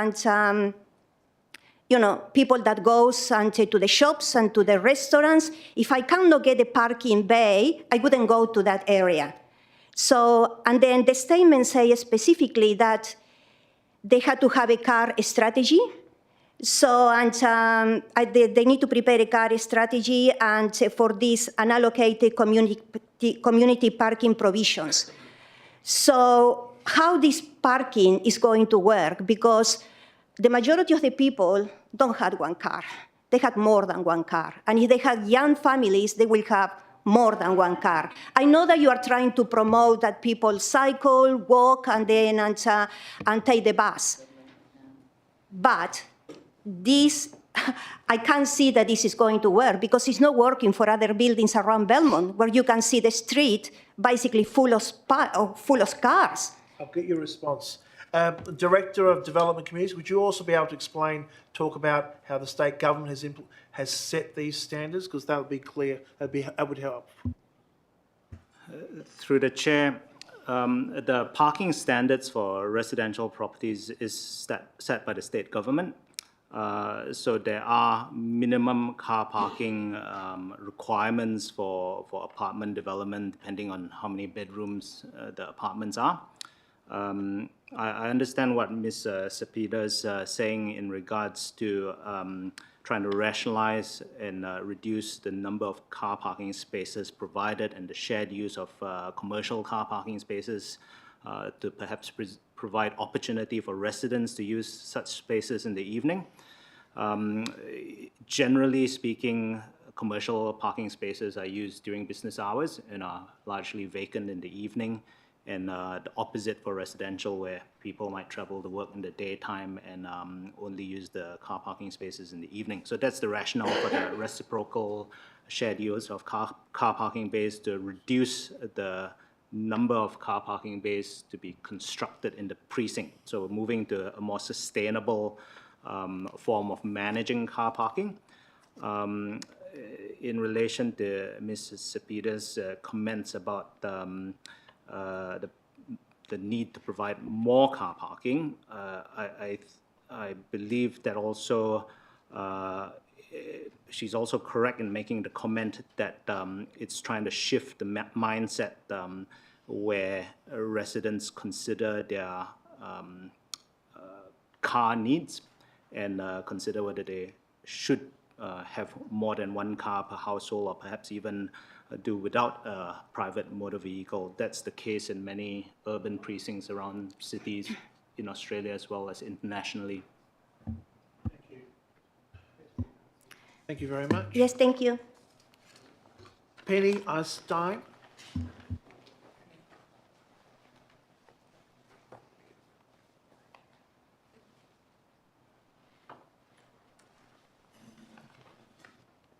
people that goes to the shops and to the restaurants. If I cannot get a parking bay, I wouldn't go to that area. So, and then the statement says specifically that they had to have a car strategy. So, they need to prepare a car strategy and for this unallocated community parking provisions. So how this parking is going to work, because the majority of the people don't have one car. They have more than one car. And if they have young families, they will have more than one car. I know that you are trying to promote that people cycle, walk, and then and take the bus. But this, I can't see that this is going to work because it's not working for other buildings around Belmont where you can see the street basically full of cars. I'll get your response. Director of Development Communities, would you also be able to talk about how the state government has set these standards? Because that would be clear, that would help. Through the chair, the parking standards for residential properties is set by the state government. So there are minimum car parking requirements for apartment development, depending on how many bedrooms the apartments are. I understand what Ms. Cepeda is saying in regards to trying to rationalize and reduce the number of car parking spaces provided and the shared use of commercial car parking spaces to perhaps provide opportunity for residents to use such spaces in the evening. Generally speaking, commercial parking spaces are used during business hours and are largely vacant in the evening, and the opposite for residential, where people might travel to work in the daytime and only use the car parking spaces in the evening. So that's the rationale for the reciprocal shared use of car parking bays, to reduce the number of car parking bays to be constructed in the precinct. So moving to a more sustainable form of managing car parking. In relation to Mrs. Cepeda's comments about the need to provide more car parking, I believe that also she's also correct in making the comment that it's trying to shift the mindset where residents consider their car needs and consider whether they should have more than one car per household, or perhaps even do without a private motor vehicle. That's the case in many urban precincts around cities in Australia as well as internationally. Thank you very much. Yes, thank you. Penny Stein.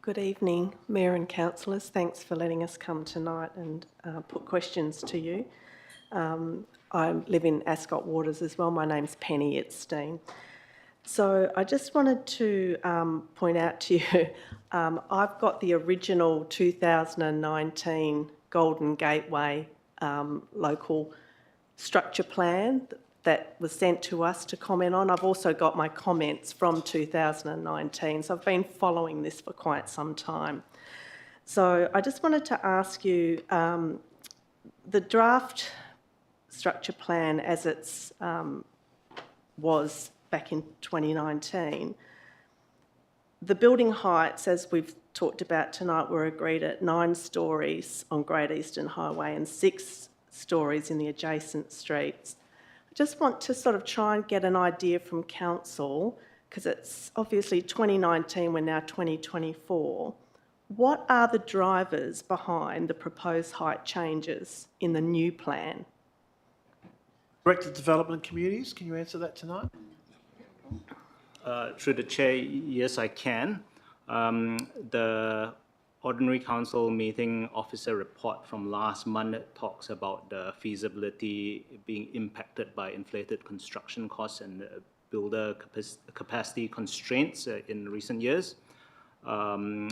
Good evening, Mayor and councillors. Thanks for letting us come tonight and put questions to you. I live in Ascot Waters as well. My name's Penny Stein. So I just wanted to point out to you, I've got the original 2019 Golden Gateway local structure plan that was sent to us to comment on. I've also got my comments from 2019, so I've been following this for quite some time. So I just wanted to ask you, the draft structure plan as it's was back in 2019, the building heights, as we've talked about tonight, were agreed at 9 stories on Great Eastern Highway and 6 stories in the adjacent streets. I just want to sort of try and get an idea from council, because it's obviously 2019, we're now 2024. What are the drivers behind the proposed height changes in the new plan? Director of Development and Communities, can you answer that tonight? Through the chair, yes, I can. The Ordinary Council Meeting Officer report from last month talks about the feasibility being impacted by inflated construction costs and builder capacity constraints in recent years. The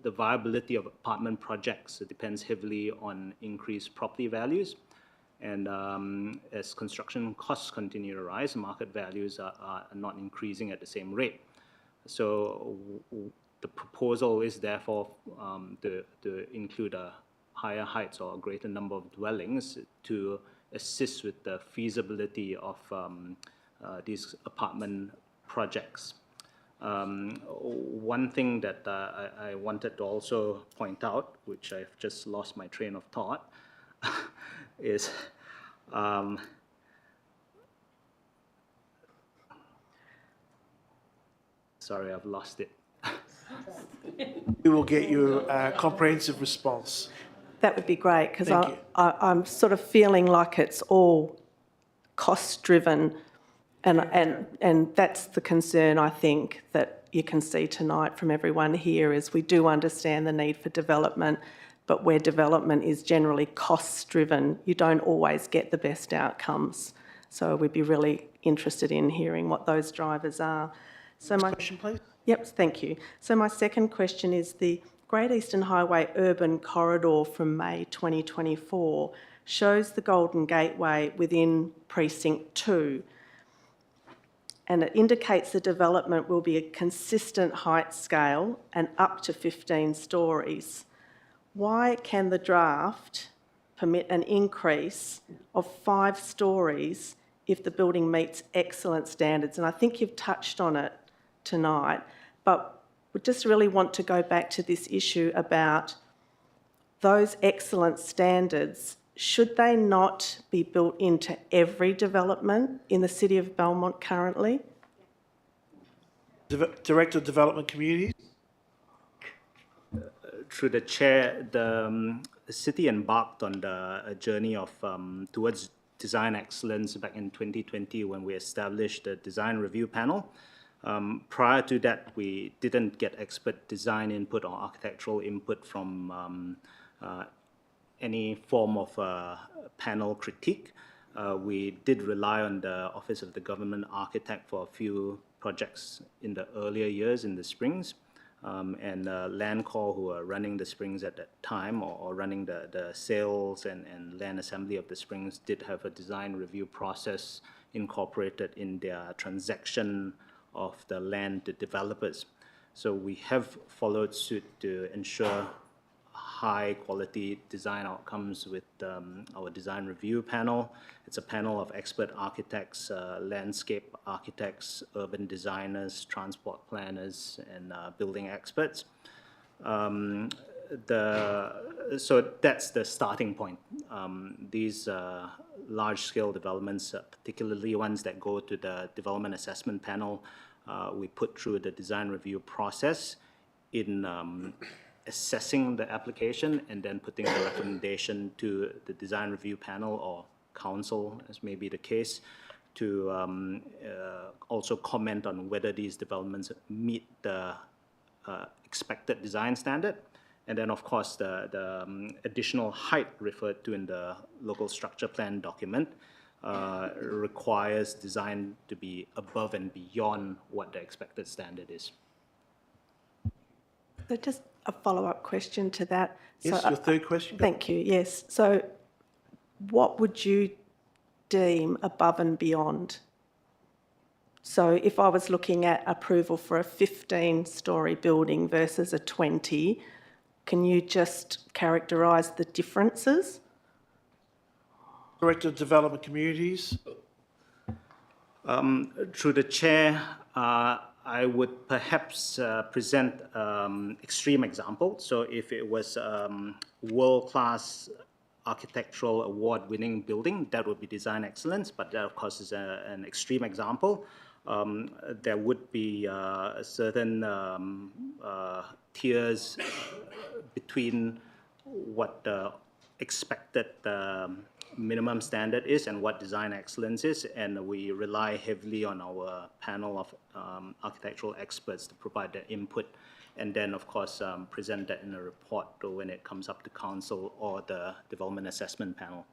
viability of apartment projects depends heavily on increased property values. And as construction costs continue to rise, market values are not increasing at the same rate. So the proposal is therefore to include a higher heights or a greater number of dwellings to assist with the feasibility of these apartment projects. One thing that I wanted to also point out, which I've just lost my train of thought, is sorry, I've lost it. We will get you a comprehensive response. That would be great, because I'm sort of feeling like it's all cost-driven, and that's the concern, I think, that you can see tonight from everyone here, is we do understand the need for development, but where development is generally cost-driven, you don't always get the best outcomes. So we'd be really interested in hearing what those drivers are. So my question, please. Yep, thank you. So my second question is the Great Eastern Highway Urban Corridor from May 2024 shows the Golden Gateway within Precinct 2, and it indicates the development will be a consistent height scale and up to 15 stories. Why can the draft permit an increase of 5 stories if the building meets excellent standards? And I think you've touched on it tonight, but we just really want to go back to this issue about those excellent standards. Should they not be built into every development in the City of Belmont currently? Director of Development Communities. Through the chair, the city embarked on a journey of towards design excellence back in 2020 when we established the design review panel. Prior to that, we didn't get expert design input or architectural input from any form of panel critique. We did rely on the Office of the Government Architect for a few projects in the earlier years in the Springs. And Landcorp, who are running the Springs at that time, or running the sales and land assembly of the Springs, did have a design review process incorporated in their transaction of the land to developers. So we have followed suit to ensure high quality design outcomes with our design review panel. It's a panel of expert architects, landscape architects, urban designers, transport planners, and building experts. So that's the starting point. These large-scale developments, particularly ones that go to the development assessment panel, we put through the design review process in assessing the application and then putting the recommendation to the design review panel or council, as may be the case, to also comment on whether these developments meet the expected design standard. And then, of course, the additional height referred to in the local structure plan document requires design to be above and beyond what the expected standard is. So just a follow-up question to that. Yes, so, your third question. Thank you, yes. So what would you deem above and beyond? So if I was looking at approval for a 15-storey building versus a 20, can you just characterise the differences? Director of Development Communities. Through the chair, I would perhaps present extreme example. So if it was world-class architectural award-winning building, that would be design excellence, but that of course is an extreme example. There would be certain tiers between what the expected minimum standard is and what design excellence is, and we rely heavily on our panel of architectural experts to provide their input, and then of course present that in a report when it comes up to council or the development assessment panel.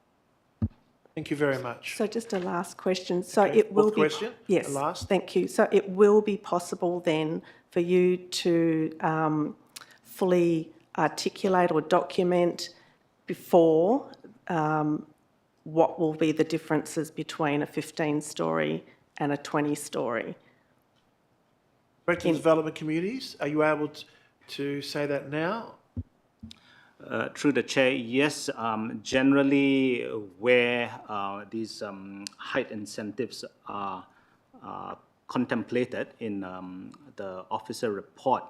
Thank you very much. So just a last question. So Okay, it will fourth be question. yes. Last. Thank you. So it will be possible then for you to fully articulate or document before what will be the differences between a 15-storey and a 20-storey. Director of Development Communities, are you able to say that now? Through the chair, yes. Generally, where these height incentives are contemplated in the officer report,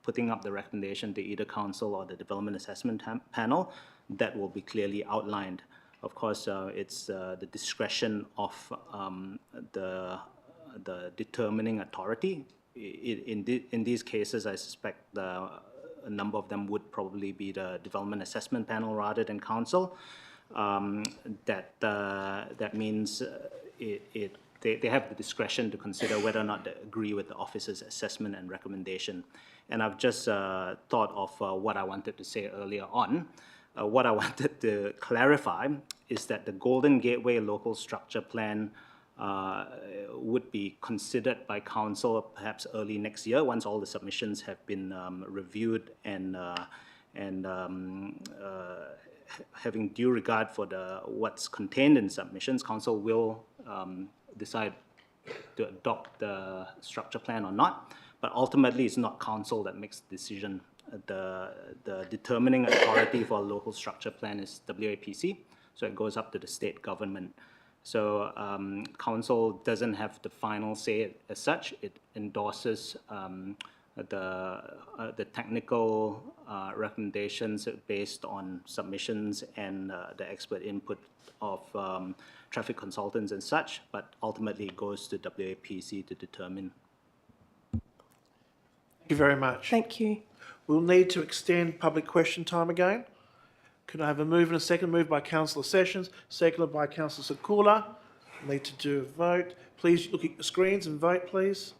putting up the recommendation to either council or the development assessment panel, that will be clearly outlined. Of course, it's the discretion of the determining authority. In these cases, I suspect a number of them would probably be the development assessment panel rather than council. That means they have the discretion to consider whether or not they agree with the officer's assessment and recommendation. And I've just thought of what I wanted to say earlier on. What I wanted to clarify is that the Golden Gateway local structure plan would be considered by council perhaps early next year once all the submissions have been reviewed and having due regard for what's contained in submissions, council will decide to adopt the structure plan or not. But ultimately, it's not council that makes the decision. The determining authority for a local structure plan is WAPC, so it goes up to the state government. So council doesn't have the final say as such. It endorses the technical recommendations based on submissions and the expert input of traffic consultants and such, but ultimately it goes to WAPC to determine. Thank you very much. Thank you. We'll need to extend public question time again. Could I have a move and a second? Moved by Councillor Sessions, seconded by Councillor Sakula. Need to do a vote. Please look at your screens and vote, please.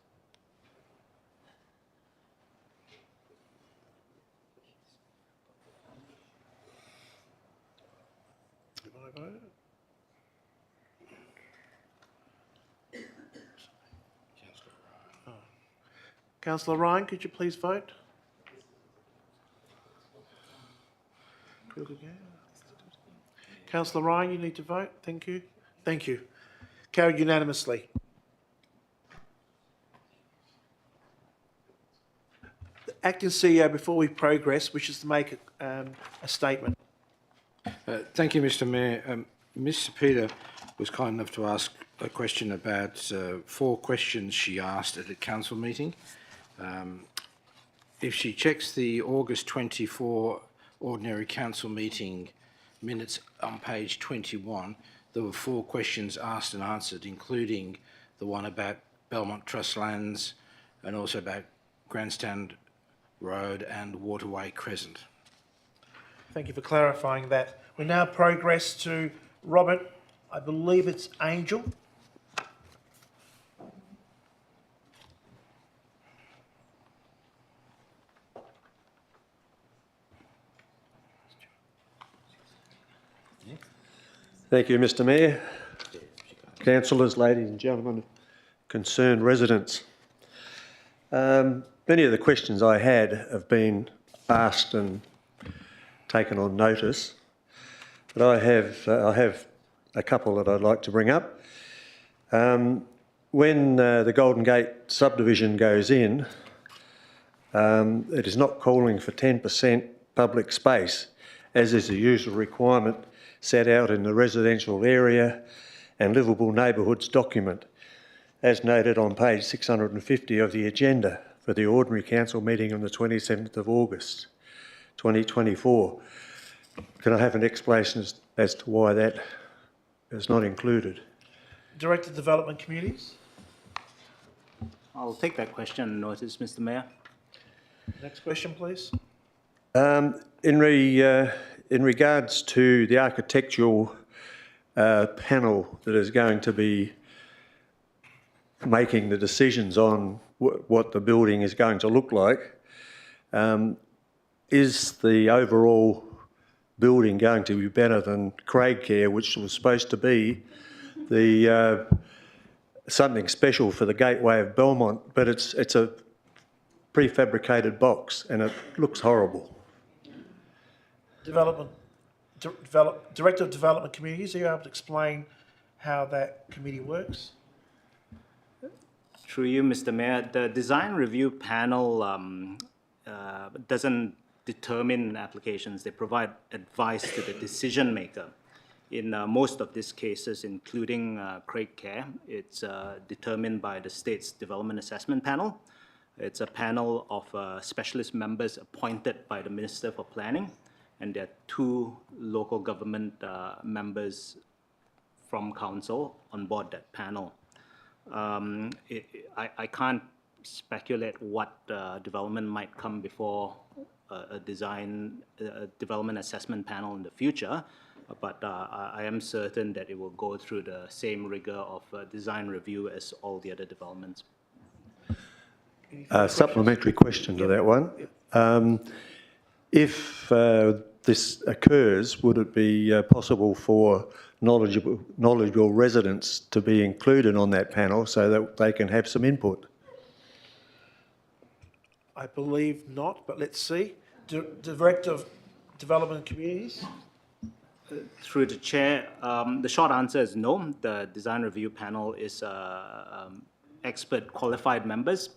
Have I voted? Oh. Councillor Ryan, could you please vote? Councillor Ryan, you need to vote. Thank you. Thank you. Carried unanimously. Acting CEO, before we progress, wishes to make a statement. Thank you, Mr Mayor. Mr Peter was kind enough to ask a question about 4 questions she asked at a council meeting. If she checks the August 24 ordinary council meeting minutes on page 21, there were 4 questions asked and answered, including the one about Belmont Trust lands and also about Grandstand Road and Waterway Crescent. Thank you for clarifying that. We now progress to Robert, I believe it's Angel. Thank you, Mr Mayor, councillors, ladies and gentlemen, concerned residents. Many of the questions I had have been asked and taken on notice, but I have a couple that I'd like to bring up. When the Golden Gate subdivision goes in, it is not calling for 10% public space, as is the usual requirement set out in the residential area and livable neighbourhoods document, as noted on page 650 of the agenda for the ordinary council meeting on the 27th of August 2024. Can I have an explanation as to why that is not included? Director of Development Communities. I'll take that question on notice, Mr Mayor. Next question, please. In regards to the architectural panel that is going to be making the decisions on what the building is going to look like, is the overall building going to be better than Craig Care, which was supposed to be the something special for the gateway of Belmont, but it's a prefabricated box and it looks horrible. Director of Development Communities, are you able to explain how that committee works? Through you, Mr Mayor, the design review panel doesn't determine applications. They provide advice to the decision maker. In most of these cases, including Craig Care, it's determined by the state's development assessment panel. It's a panel of specialist members appointed by the Minister for Planning, and there are 2 local government members from council on board that panel. I can't speculate what development might come before a development assessment panel in the future, but I am certain that it will go through the same rigor of design review as all the other developments. Supplementary question to that one. If this occurs, would it be possible for knowledgeable residents to be included on that panel so that they can have some input? I believe not, but let's see. Director of Development Communities. Through the chair, the short answer is no. The design review panel is expert qualified members.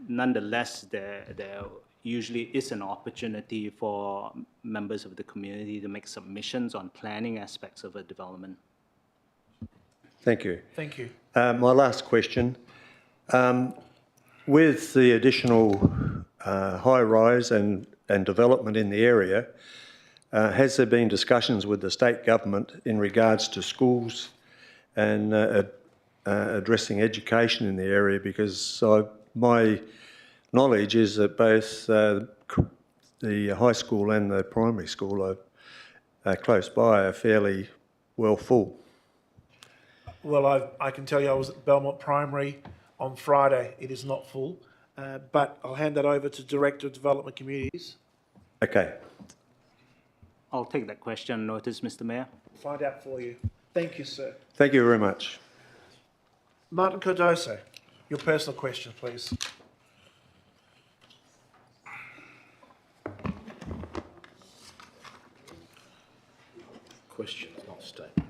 Nonetheless, there usually is an opportunity for members of the community to make submissions on planning aspects of a development. Thank you. Thank you. My last question. With the additional high-rise and development in the area, has there been discussions with the state government in regards to schools and addressing education in the area? Because my knowledge is that both the high school and the primary school are close by, are fairly well full. Well, I can tell you I was at Belmont Primary on Friday. It is not full, but I'll hand that over to Director of Development Communities. Okay. I'll take that question on notice, Mr Mayor. Find out for you. Thank you, sir. Thank you very much. Martin Cardoso, your personal question, please. Questions, not statements.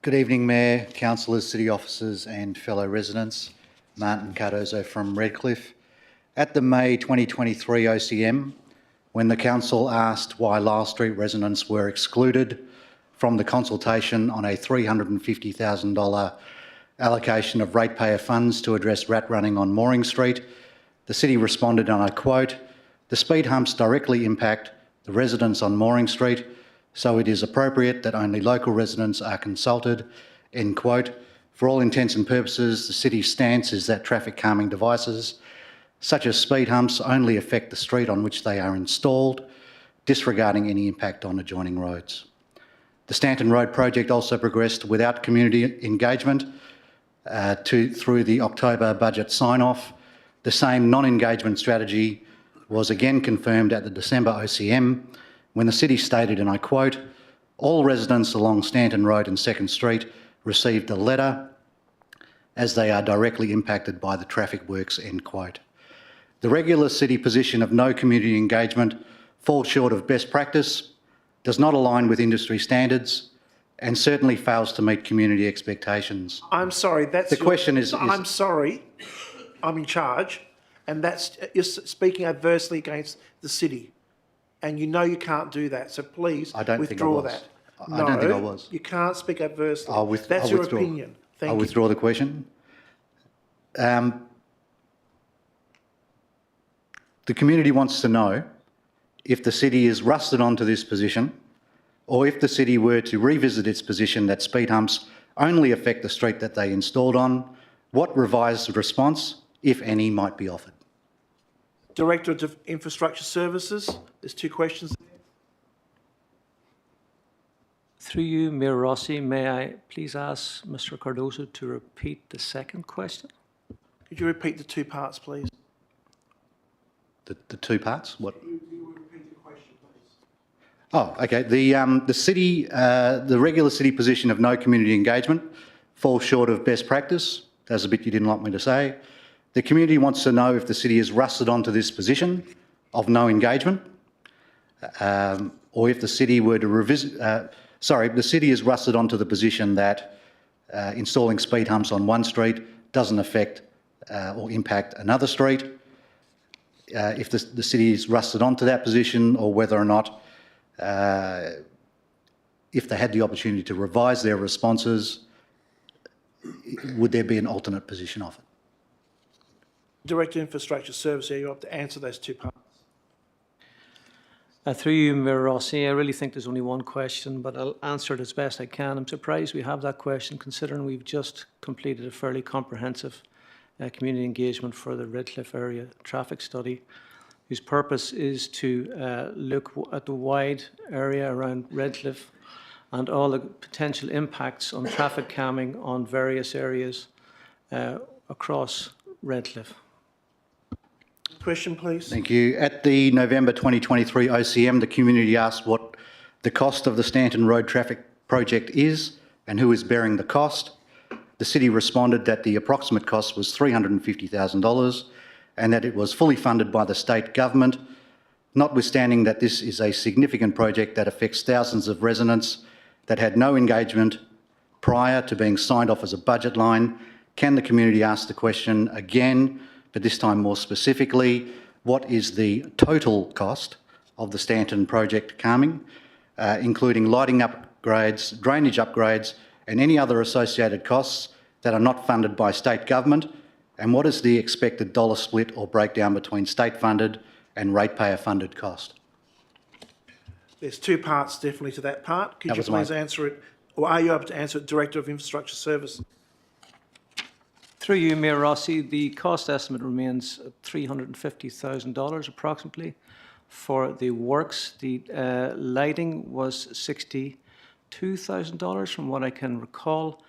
Good evening, Mayor, councillors, city officers and fellow residents. Martin Cardozo from Redcliffe. At the May 2023 OCM, when the council asked why Lyle Street residents were excluded from the consultation on a $350,000 allocation of ratepayer funds to address rat running on Mooring Street, the city responded, and I quote, "The speed humps directly impact the residents on Mooring Street, so it is appropriate that only local residents are consulted," end quote. For all intents and purposes, the city's stance is that traffic calming devices such as speed humps only affect the street on which they are installed, disregarding any impact on adjoining roads. The Stanton Road project also progressed without community engagement through the October budget sign-off. The same non-engagement strategy was again confirmed at the December OCM when the city stated, and I quote, "All residents along Stanton Road and 2nd Street received a letter as they are directly impacted by the traffic works," end quote. The regular city position of no community engagement falls short of best practice, does not align with industry standards, and certainly fails to meet community expectations. I'm sorry, that's The question is... I'm sorry, I'm in charge, and you're speaking adversely against the city, and you know you can't do that, so please withdraw that. I don't think I was. You can't speak adversely. That's I'll your withdraw. opinion. Thank I'll you. withdraw the question. The community wants to know if the city is rusted onto this position, or if the city were to revisit its position that speed humps only affect the street that they installed on, what revised response, if any, might be offered. Director of Infrastructure Services, there's two questions. Through you, Mayor Rossi, may I please ask Mr. Cardozo to repeat the second question? Could you repeat the two parts, please? The two parts? What? Oh, okay. The city, the regular city position of no community engagement falls short of best practice. That's a bit you didn't like me to say. The community wants to know if the city is rusted onto this position of no engagement, or if the city were to revisit. The city is rusted onto the position that installing speed humps on one street doesn't affect or impact another street. If the city is rusted onto that position, or whether or not, if they had the opportunity to revise their responses, would there be an alternate position offered? Director of Infrastructure Services, you have to answer those two parts. Through you, Mayor Rossi, I really think there's only one question, but I'll answer it as best I can. I'm surprised we have that question, considering we've just completed a fairly comprehensive community engagement for the Redcliffe area traffic study, whose purpose is to look at the wide area around Redcliffe and all the potential impacts on traffic calming on various areas across Redcliffe. Question, please. Thank you. At the November 2023 OCM, the community asked what the cost of the Stanton Road traffic project is and who is bearing the cost. The city responded that the approximate cost was $350,000 and that it was fully funded by the state government. Notwithstanding that this is a significant project that affects thousands of residents that had no engagement prior to being signed off as a budget line, can the community ask the question again, but this time more specifically, what is the total cost of the Stanton project calming, including lighting upgrades, drainage upgrades, and any other associated costs that are not funded by state government? And what is the expected dollar split or breakdown between state-funded and ratepayer-funded cost? There's two parts definitely to that part. Could you please answer it, or are you able to answer it, Director of Infrastructure Services? Through you, Mayor Rossi, the cost estimate remains at $350,000 approximately for the works. The lighting was $62,000 from what I can recall.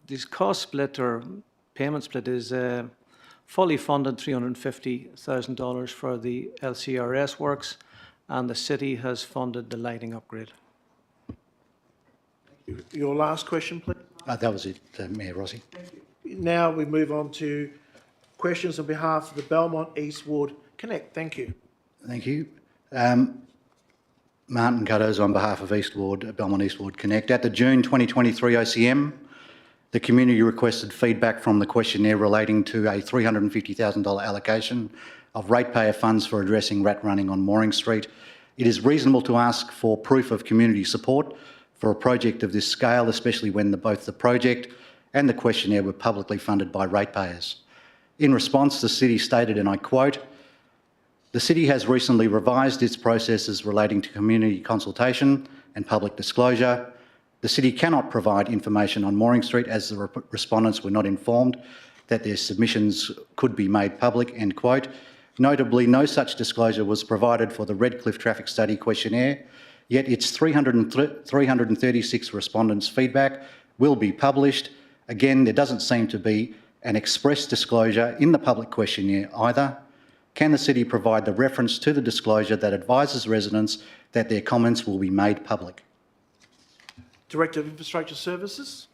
This cost split or payment split is fully funded $350,000 for the LCRS works, and the city has funded the lighting upgrade. Your last question, please. That was it, Mayor Rossi. Now we move on to questions on behalf of the Belmont East Ward Connect. Thank you. Thank you. Martin Cardozo on behalf of Belmont East Ward Connect. At the June 2023 OCM, The community requested feedback from the questionnaire relating to a $350,000 allocation of ratepayer funds for addressing rat running on Mooring Street. It is reasonable to ask for proof of community support for a project of this scale, especially when both the project and the questionnaire were publicly funded by ratepayers. In response, the City stated, and I quote, "The City has recently revised its processes relating to community consultation and public disclosure. The City cannot provide information on Mooring Street as the respondents were not informed that their submissions could be made public," end quote. Notably, no such disclosure was provided for the Redcliffe Traffic Study questionnaire, yet its 336 respondents' feedback will be published. Again, there doesn't seem to be an express disclosure in the public questionnaire either. Can the City provide the reference to the disclosure that advises residents that their comments will be made public? Director of Infrastructure Services.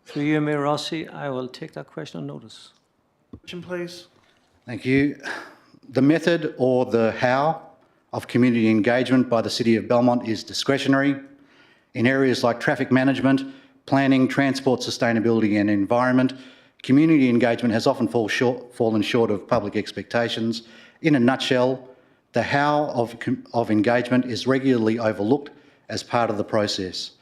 Through you, Mayor Rossi, I will take that question on notice. Question, please. Thank you. The method or the how of community engagement by the City of Belmont is discretionary. In areas like traffic management, planning, transport, sustainability and environment, community engagement has often fallen short of public expectations. In a nutshell, the how of engagement is regularly overlooked as part of the process.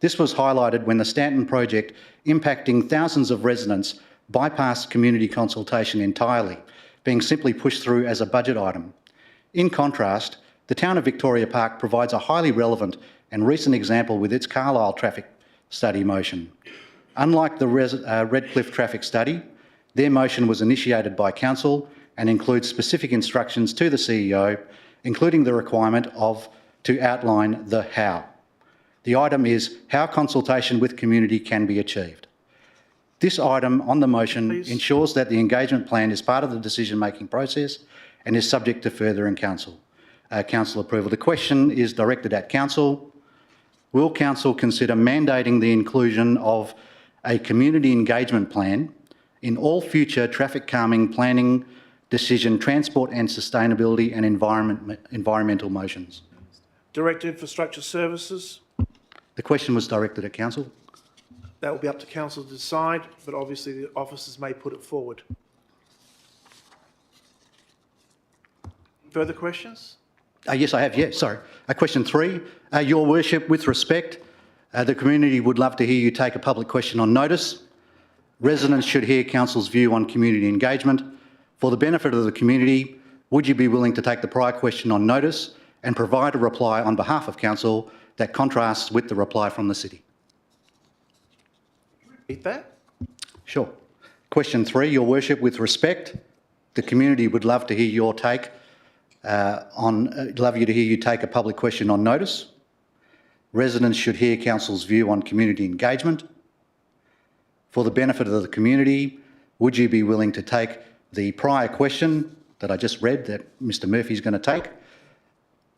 This was highlighted when the Stanton project, impacting thousands of residents, bypassed community consultation entirely, being simply pushed through as a budget item. In contrast, the town of Victoria Park provides a highly relevant and recent example with its Carlisle traffic study motion. Unlike the Redcliffe traffic study, their motion was initiated by council and includes specific instructions to the CEO, including the requirement to outline the how. The item is how consultation with community can be achieved. This item on the motion ensures that the engagement plan is part of the decision-making process and is subject to further council approval. The question is directed at council. Will council consider mandating the inclusion of a community engagement plan in all future traffic calming planning, decision, transport and sustainability and environmental motions? Director of Infrastructure Services. The question was directed at council. That will be up to council to decide, but obviously the officers may put it forward. Further questions? Yes, I have. Yes, sorry. Question 3. Your Worship, with respect, the community would love to hear you take a public question on notice. Residents should hear council's view on community engagement. For the benefit of the community, would you be willing to take the prior question on notice and provide a reply on behalf of council that contrasts with the reply from the City? Repeat that? Sure. Question 3, Your Worship, with respect, the community would love to hear your take love you to hear you take a public question on notice. Residents should hear council's view on community engagement. For the benefit of the community, would you be willing to take the prior question that I just read that Mr Murphy is going to take?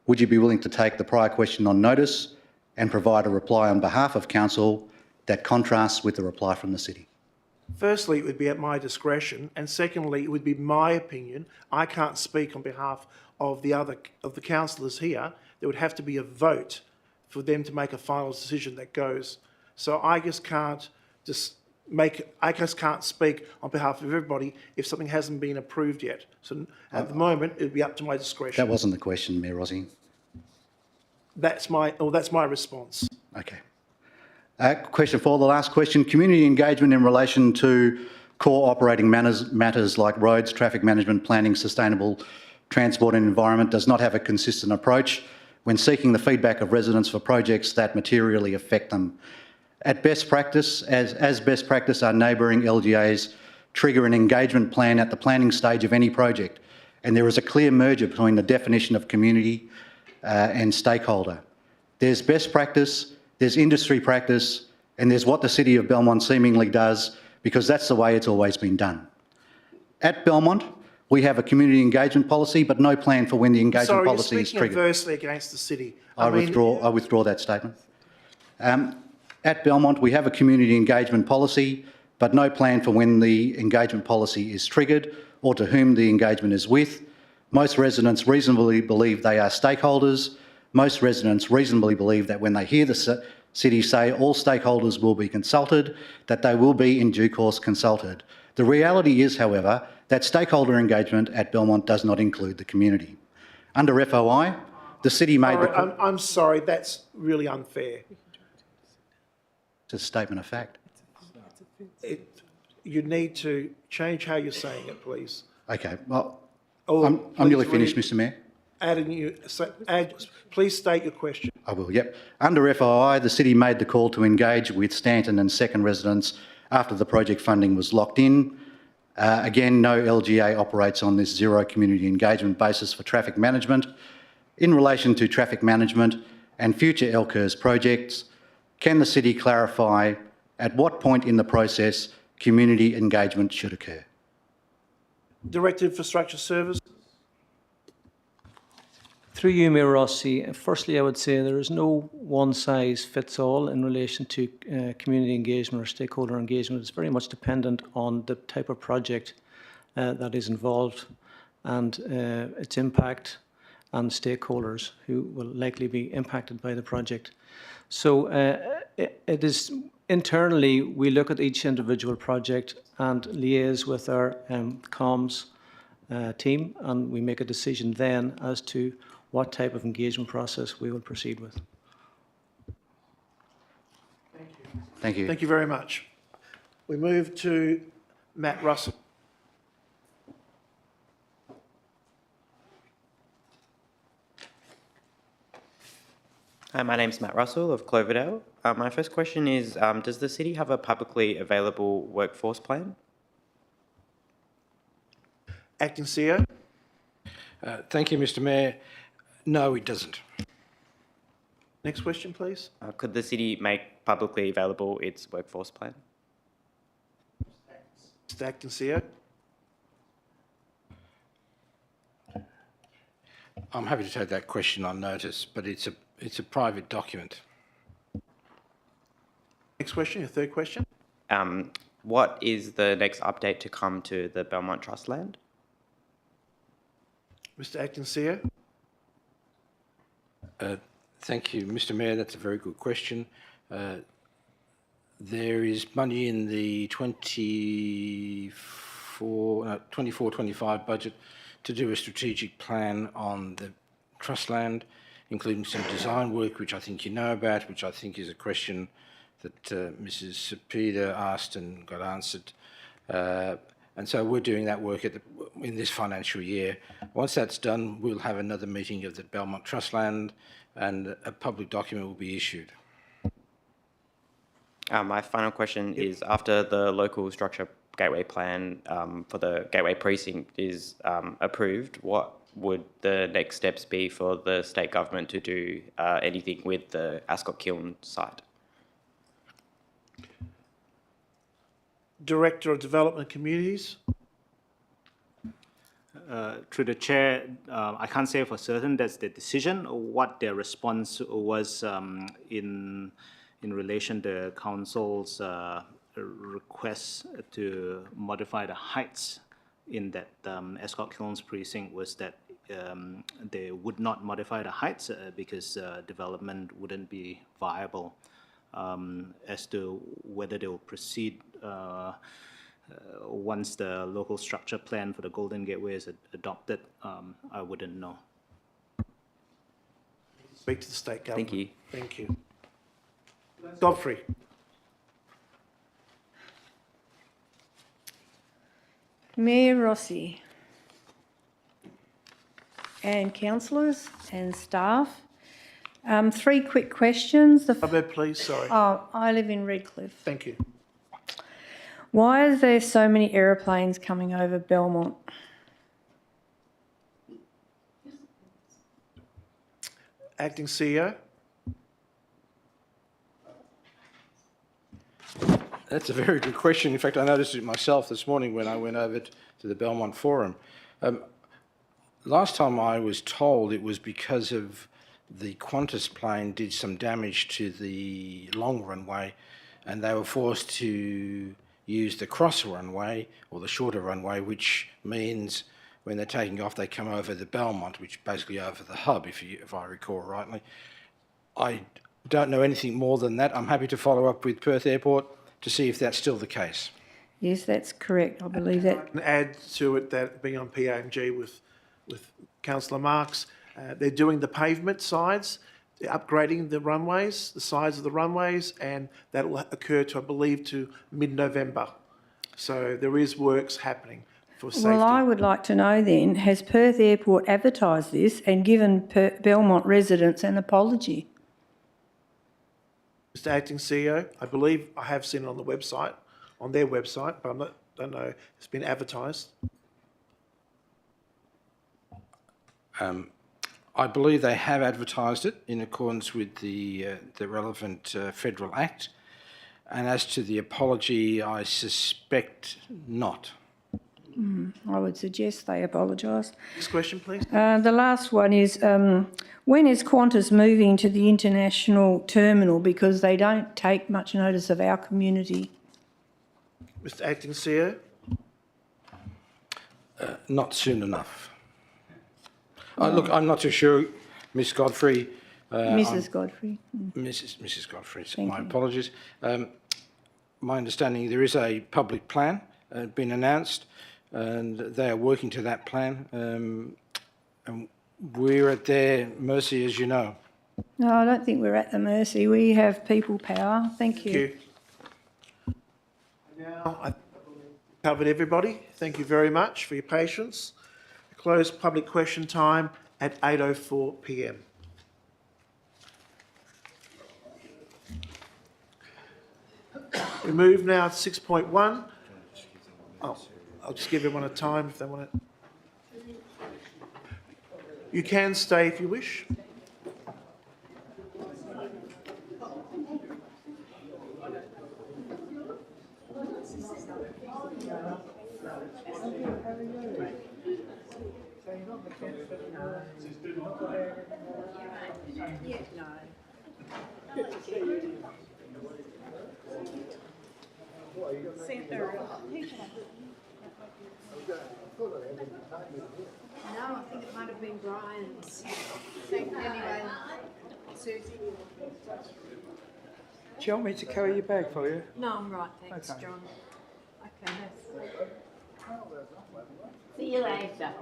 Would you be willing to take the prior question on notice and provide a reply on behalf of council that contrasts with the reply from the City? Firstly, it would be at my discretion, and secondly, it would be my opinion. I can't speak on behalf of the councillors here. There would have to be a vote for them to make a final decision that goes. So I just can't speak on behalf of everybody if something hasn't been approved yet. So at the moment, it would be up to my discretion. That wasn't the question, Mayor Rossi. That's my response. Okay. Question 4, the last question. Community engagement in relation to core operating matters like roads, traffic management, planning, sustainable transport and environment does not have a consistent approach when seeking the feedback of residents for projects that materially affect them. At best practice, as best practice, our neighbouring LGAs trigger an engagement plan at the planning stage of any project, and there is a clear merger between the definition of community and stakeholder. There's best practice, there's industry practice, and there's what the City of Belmont seemingly does, because that's the way it's always been done. At Belmont, we have a community engagement policy, but no plan for when the engagement policy is triggered. Sorry, you're speaking adversely against the City. I withdraw that statement. At Belmont, we have a community engagement policy, but no plan for when the engagement policy is triggered or to whom the engagement is with. Most residents reasonably believe they are stakeholders. Most residents reasonably believe that when they hear the Cities say all stakeholders will be consulted, that they will be in due course consulted. The reality is, however, that stakeholder engagement at Belmont does not include the community. Under FOI, the city made the... I'm sorry, that's really unfair. It's a statement of fact. You need to change how you're saying it, please. Okay, well, Or I'm nearly please finished, read- Mr Mayor. Please state your question. I will, yep. Under FOI, the city made the call to engage with Stanton and second residents after the project funding was locked in. Again, no LGA operates on this zero community engagement basis for traffic management. In relation to traffic management and future LCIRS projects, can the city clarify at what point in the process community engagement should occur? Direct Infrastructure Service. Through you, Mayor Rossi, firstly I would say there is no one-size-fits-all in relation to community engagement or stakeholder engagement. It's very much dependent on the type of project that is involved and its impact and stakeholders who will likely be impacted by the project. So it is internally we look at each individual project and liaise with our comms team, and we make a decision then as to what type of engagement process we will proceed with. Thank you. Thank you very much. We move to Matt Russell. Hi, my name's Matt Russell of Cloverdale. My first question is, does the city have a publicly available workforce plan? Acting CEO. Thank you, Mr Mayor. No, it doesn't. Next question, please. Could the city make publicly available its workforce plan? Mr. Acting CEO. I'm happy to take that question on notice, but it's a private document. Next question, your third question. What is the next update to come to the Belmont Trust land? Mr. Acting CEO. Thank you, Mr Mayor. That's a very good question. There is money in the 24-25 budget to do a strategic plan on the trust land, including some design work, which I think you know about, which I think is a question that Mrs. Peet asked and got answered. And so we're doing that work in this financial year. Once that's done, we'll have another meeting of the Belmont Trust land and a public document will be issued. My final question is, after the local structure gateway plan for the gateway precinct is approved, what would the next steps be for the state government to do anything with the Ascot Kiln site? Director of Development Communities. Through the chair, I can't say for certain that's the decision. What their response was in relation to council's request to modify the heights in that Ascot Kilns precinct was that they would not modify the heights because development wouldn't be viable. As to whether they will proceed once the local structure plan for the Golden Gateway is adopted, I wouldn't know. Speak to the state government. Thank you. Thank you. Godfrey. Mayor Rossi and councillors and staff. 3 quick questions. Suburb, please, sorry. Oh, I live in Redcliffe. Thank you. Why is there so many aeroplanes coming over Belmont? Acting CEO. That's a very good question. In fact, I noticed it myself this morning when I went over to the Belmont Forum. Last time I was told it was because of the Qantas plane did some damage to the long runway and they were forced to use the cross runway or the shorter runway, which means when they're taking off they come over the Belmont, which basically over the hub, if I recall rightly. I don't know anything more than that. I'm happy to follow up with Perth Airport to see if that's still the case. Yes, that's correct. I believe that. And add to it that being on PAMG with Councillor Marks, they're doing the pavement sides, they're upgrading the runways, the sides of the runways, and that will occur to, I believe, to mid-November. So there is works happening for safety. Well, I would like to know then, has Perth Airport advertised this and given Belmont residents an apology? Mr Acting CEO, I believe I have seen it on the website, on their website, but I don't know, it's been advertised. I believe they have advertised it in accordance with the relevant federal act. And as to the apology, I suspect not. I would suggest they apologise. Next question, please. The last one is, when is Qantas moving to the international terminal, because they don't take much notice of our community? Mr Acting CEO? Not soon enough. Look, I'm not too sure, Ms Godfrey. Mrs Godfrey. Mrs Godfrey, Thank my you. apologies. My understanding, there is a public plan been announced, and they are working to that plan, and we're at their mercy, as you know. No, I don't think we're at the mercy. We have people power. Thank you. Thank you. Now, I've covered everybody. Thank you very much for your patience. Close public question time at 8:04 p.m. We move now to 6.1. Oh, I'll just give everyone a time if they want it. You can stay if you wish. No, I think it might have been Brian's. Anyway, Susie. Do you want me to carry your bag for you? No, I'm right, thanks, Okay. John. Okay, See you later.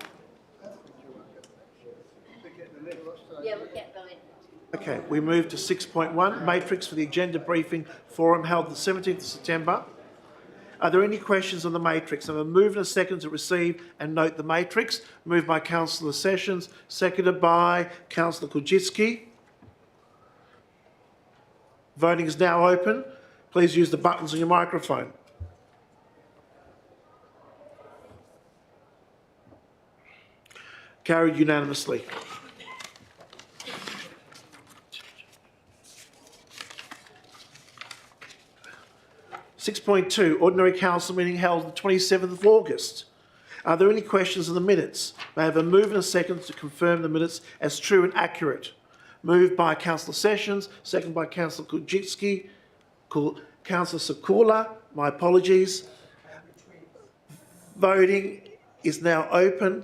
Yeah, we'll get going. Okay, we move to 6.1, matrix for the agenda briefing forum held the 17th of September. Are there any questions on the matrix? I'm going to move in a second to receive and note the matrix. Moved by Councillor Sessions, seconded by Councillor Kujitsky. Voting is now open. Please use the buttons on your microphone. Carried unanimously. (6.2) Ordinary Council meeting held the 27th of August. Are there any questions on the minutes? May I have a move and a second to confirm the minutes as true and accurate? Moved by Councillor Sessions, seconded by Councillor Kujitsky. Councillor Sakula, my apologies. Voting is now open.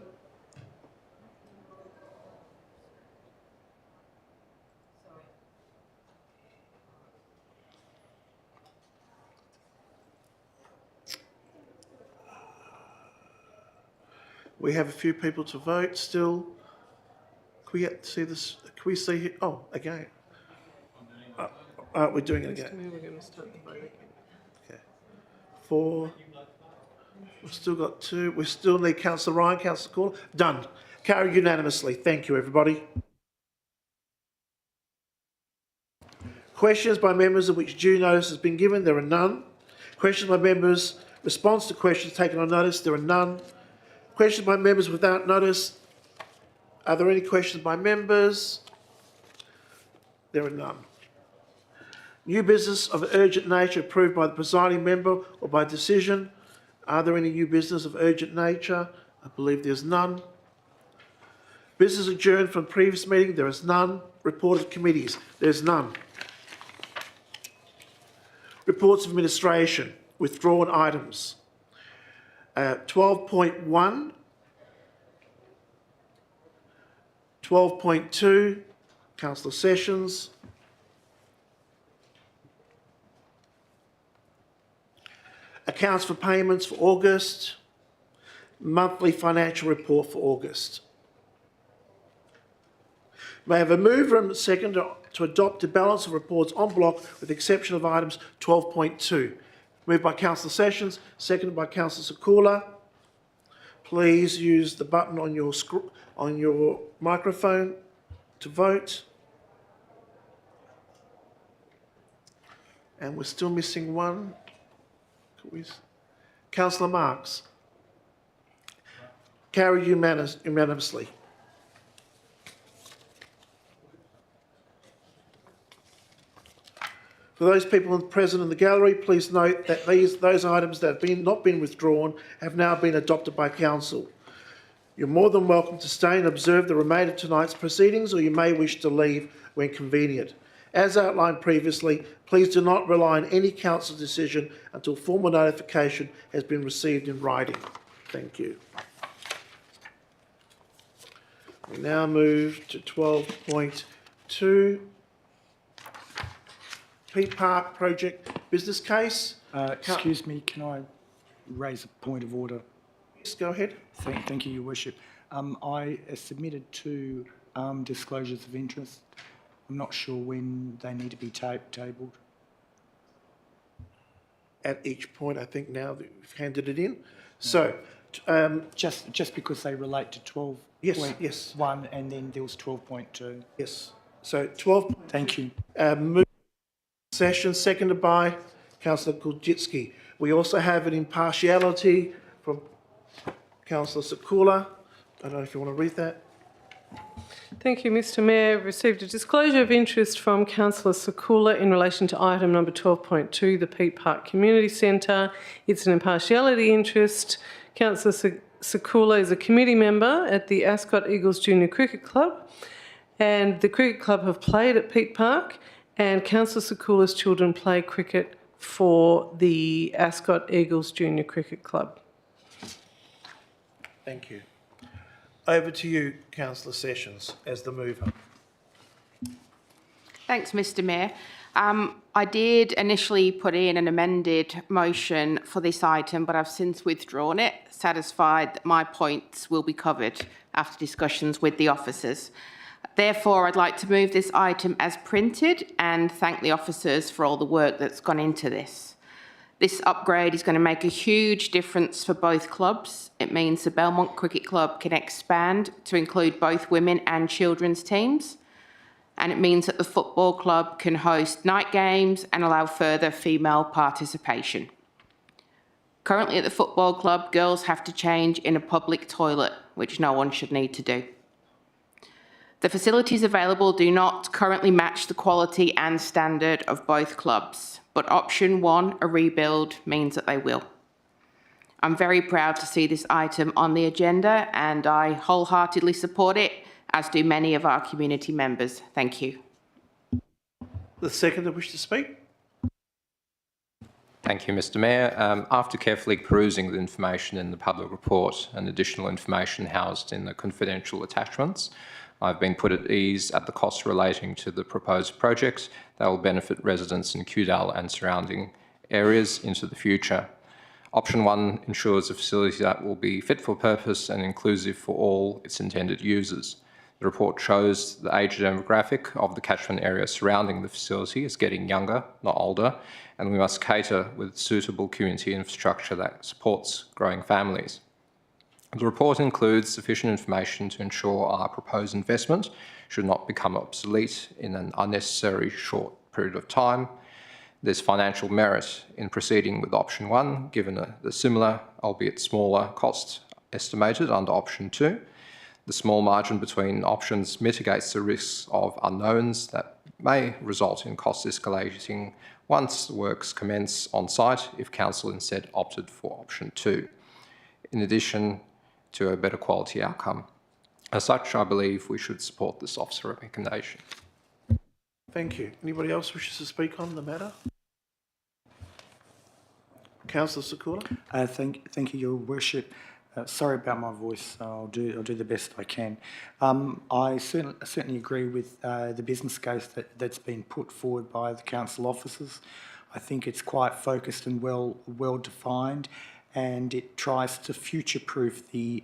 We have a few people to vote still. Can we see this? Can we see it? Oh, again. We're doing it again. We're going to start the vote again. Okay. 4. We've still got 2. We still need Councillor Ryan, Councillor Corner. Done. Carried unanimously. Thank you, everybody. Questions by members of which due notice has been given? There are none. Questions by members, response to questions taken on notice? There are none. Questions by members without notice? Are there any questions by members? There are none. New business of urgent nature approved by the presiding member or by decision? Are there any new business of urgent nature? I believe there's none. Business adjourned from previous meeting? There is none. Report of committees? There's none. Reports of administration, withdrawn items. 12.1, 12.2, Councillor Sessions. Accounts for payments for August. Monthly financial report for August. May I have a mover and a second to adopt the balance of reports en bloc with the exception of items 12.2. Moved by Councillor Sessions, seconded by Councillor Sakula. Please use the button on your microphone to vote. And we're still missing one. Councillor Marx. Carried unanimously. For those people present in the gallery, please note that those items that have not been withdrawn have now been adopted by Council. You're more than welcome to stay and observe the remainder of tonight's proceedings, or you may wish to leave when convenient. As outlined previously, please do not rely on any Council decision until formal notification has been received in writing. Thank you. We now move to 12.2. Peet Park Project Business Case. Excuse me, can I raise a point of order? Yes, go ahead. Thank you, Your Worship. I submitted two disclosures of interest. I'm not sure when they need to be tabled. At each point, I think now that we've handed it in. So, just because they relate to 12. Yes. 1 and then there was 12.2. Yes. So 12. Thank you. Session seconded by Councillor Kuljitsky. We also have an impartiality from Councillor Sakula. I don't know if you want to read that. Thank you, Mr Mayor. I've received a disclosure of interest from Councillor Sakula in relation to item number 12.2, the Peet Park Community Centre. It's an impartiality interest. Councillor Sakula is a committee member at the Ascot Eagles Junior Cricket Club, and the cricket club have played at Peet Park, and Councillor Sakula's children play cricket for the Ascot Eagles Junior Cricket Club. Thank you. Over to you, Councillor Sessions, as the mover. Thanks, Mr Mayor. I did initially put in an amended motion for this item, but I've since withdrawn it, satisfied that my points will be covered after discussions with the officers. Therefore, I'd like to move this item as printed and thank the officers for all the work that's gone into this. This upgrade is going to make a huge difference for both clubs. It means the Belmont Cricket Club can expand to include both women and children's teams. And it means that the football club can host night games and allow further female participation. Currently at the football club, girls have to change in a public toilet, which no one should need to do. The facilities available do not currently match the quality and standard of both clubs, but option one, a rebuild, means that they will. I'm very proud to see this item on the agenda and I wholeheartedly support it, as do many of our community members. Thank you. The second that wish to speak. Thank you, Mr Mayor. After carefully perusing the information in the public report and additional information housed in the confidential attachments, I've been put at ease at the costs relating to the proposed projects that will benefit residents in Kewdale and surrounding areas into the future. Option one ensures a facility that will be fit for purpose and inclusive for all its intended users. The report shows the age demographic of the catchment area surrounding the facility is getting younger, not older, and we must cater with suitable community infrastructure that supports growing families. The report includes sufficient information to ensure our proposed investment should not become obsolete in an unnecessary short period of time. There's financial merit in proceeding with option one, given the similar, albeit smaller, cost estimated under option two. The small margin between options mitigates the risks of unknowns that may result in cost escalating once the works commence on site if council instead opted for option two, in addition to a better quality outcome. As such, I believe we should support this officer recommendation. Thank you. Anybody else wishes to speak on the matter? Councillor Sakula. Thank you, Your Worship. Sorry about my voice. I'll do the best I can. I certainly agree with the business case that's been put forward by the council officers. I think it's quite focused and well defined, and it tries to future-proof the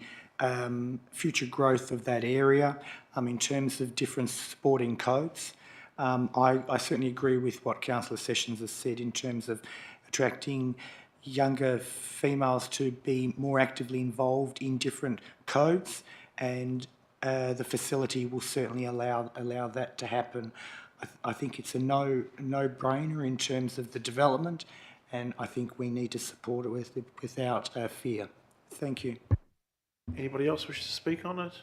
future growth of that area in terms of different sporting codes. I certainly agree with what Councillor Sessions has said in terms of attracting younger females to be more actively involved in different codes, and the facility will certainly allow that to happen. I think it's a no-brainer in terms of the development, and I think we need to support it without fear. Thank you. Anybody else wish to speak on it?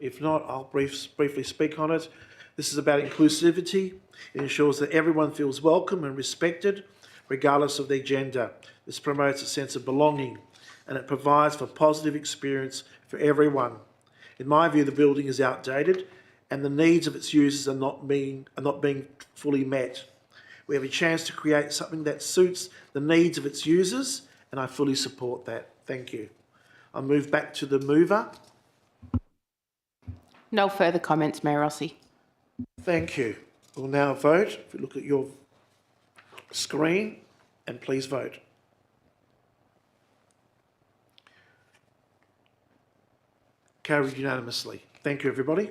If not, I'll briefly speak on it. This is about inclusivity. It ensures that everyone feels welcome and respected, regardless of their gender. This promotes a sense of belonging, and it provides for a positive experience for everyone. In my view, the building is outdated, and the needs of its users are not being fully met. We have a chance to create something that suits the needs of its users, and I fully support that. Thank you. I'll move back to the mover. No further comments, Mayor Rossi. Thank you. We'll now vote. If you look at your screen, and please vote. Carried unanimously. Thank you, everybody.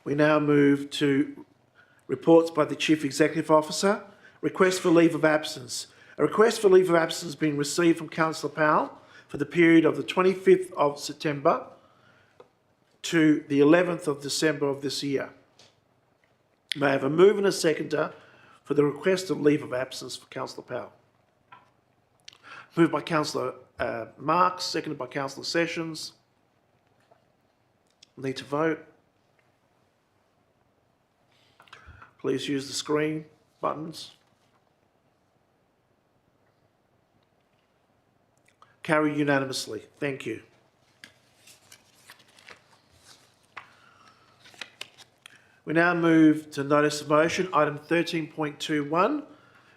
We now move to reports by the Chief Executive Officer. Request for leave of absence. A request for leave of absence has been received from Councillor Powell for the period of the 25th of September to the 11th of December of this year. May I have a move and a seconder for the request of leave of absence for Councillor Powell? Moved by Councillor Marks, seconded by Councillor Sessions. Need to vote. Please use the screen buttons. Carried unanimously. Thank you. We now move to notice of motion, item 13.21.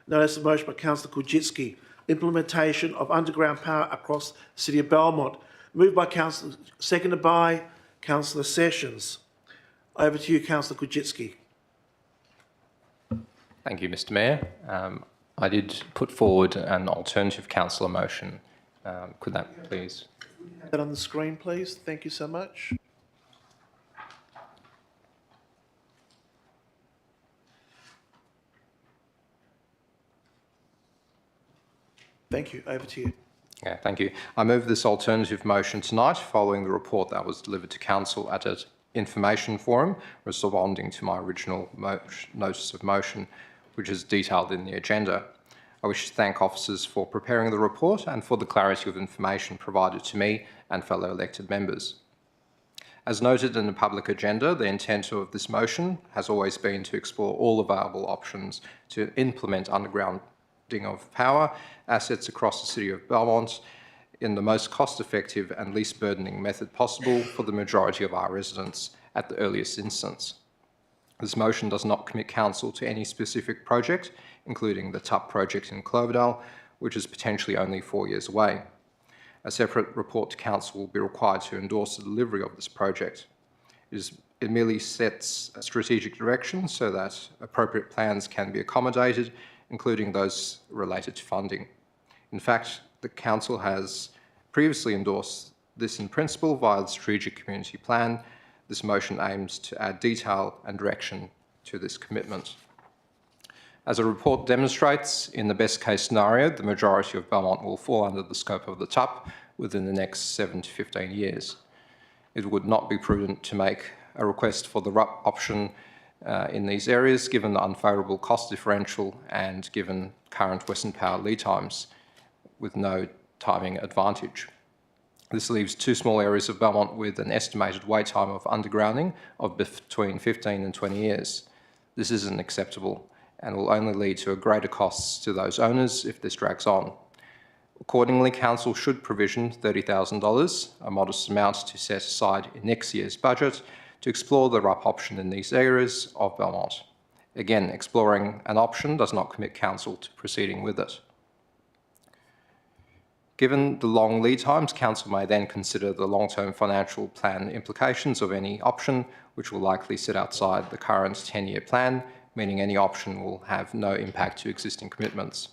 Notice of motion by Councillor Kujitsky. Implementation of underground power across the City of Belmont. Moved by Councillor, seconded by Councillor Sessions. Over to you, Councillor Kujitsky. Thank you, Mr. Mayor. I did put forward an alternative councillor motion. Could that please? Have that on the screen, please. Thank you so much. Thank you. Over to you. Yeah, thank you. I move this alternative motion tonight following the report that was delivered to Council at an information forum, responding to my original notice of motion, which is detailed in the agenda. I wish to thank officers for preparing the report and for the clarity of information provided to me and fellow elected members. As noted in the public agenda, the intent of this motion has always been to explore all available options to implement undergrounding of power assets across the City of Belmont in the most cost-effective and least burdening method possible for the majority of our residents at the earliest instance. This motion does not commit Council to any specific project, including the TUP project in Cloverdale, which is potentially only 4 years away. A separate report to Council will be required to endorse the delivery of this project. It merely sets a strategic direction so that appropriate plans can be accommodated, including those related to funding. In fact, the Council has previously endorsed this in principle via the Strategic Community Plan. This motion aims to add detail and direction to this commitment. As a report demonstrates, in the best case scenario, the majority of Belmont will fall under the scope of the TUP within the next 7 to 15 years. It would not be prudent to make a request for the RUP option in these areas, given the unfavourable cost differential and given current Western Power lead times with no timing advantage. This leaves 2 small areas of Belmont with an estimated wait time of undergrounding of between 15 and 20 years. This isn't acceptable and will only lead to a greater costs to those owners if this drags on. Accordingly, Council should provision $30,000, a modest amount to set aside in next year's budget, to explore the RUP option in these areas of Belmont. Again, exploring an option does not commit council to proceeding with it. Given the long lead times, council may then consider the long-term financial plan implications of any option, which will likely sit outside the current 10-year plan, meaning any option will have no impact to existing commitments.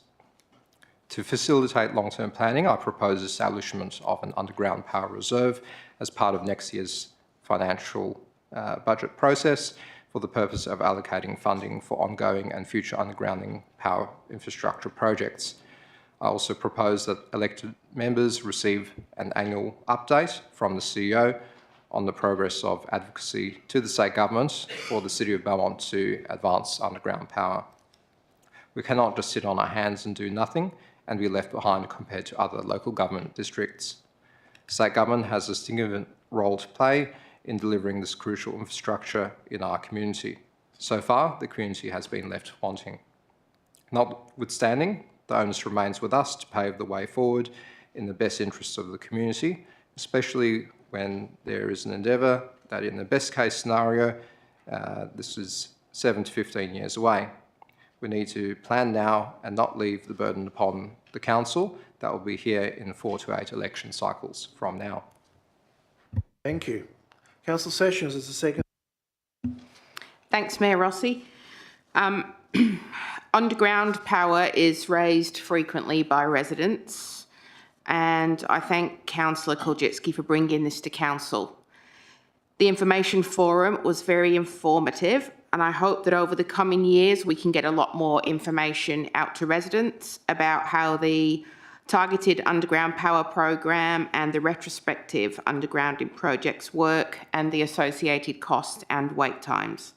To facilitate long-term planning, I propose establishment of an underground power reserve as part of next year's financial budget process for the purpose of allocating funding for ongoing and future undergrounding power infrastructure projects. I also propose that elected members receive an annual update from the CEO on the progress of advocacy to the state government for the City of Belmont to advance underground power. We cannot just sit on our hands and do nothing and be left behind compared to other local government districts. State government has a significant role to play in delivering this crucial infrastructure in our community. So far, the community has been left wanting. Notwithstanding, the onus remains with us to pave the way forward in the best interests of the community, especially when there is an endeavour that in the best case scenario, this is 7 to 15 years away. We need to plan now and not leave the burden upon the council that will be here in 4 to 8 election cycles from now. Thank you. Councillor Sessions is the second. Thanks, Mayor Rossi. Underground power is raised frequently by residents, and I thank Councillor Kulczycki for bringing this to Council. The information forum was very informative, and I hope that over the coming years we can get a lot more information out to residents about how the targeted underground power program and the retrospective undergrounding projects work and the associated costs and wait times.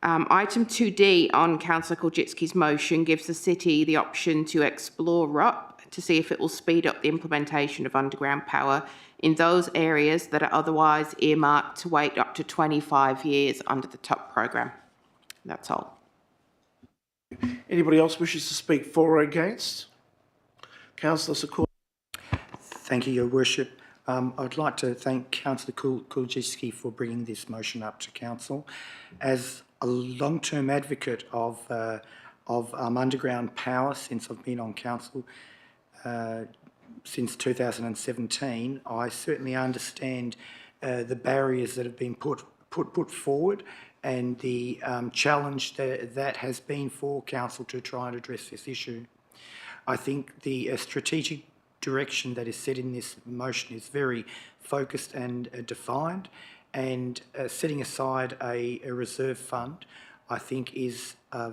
Item 2D on Councillor Kulczycki's motion gives the City the option to explore RUP to see if it will speed up the implementation of underground power in those areas that are otherwise earmarked to wait up to 25 years under the TOP programme. That's all. Anybody else wishes to speak for or against? Councillor Secor. Thank you, Your Worship. I'd like to thank Councillor Kulczycki for bringing this motion up to Council. As a long-term advocate of underground power since I've been on Council, since 2017, I certainly understand the barriers that have been put forward and the challenge that has been for Council to try and address this issue. I think the strategic direction that is set in this motion is very focused and defined, and setting aside a reserve fund, I think, is a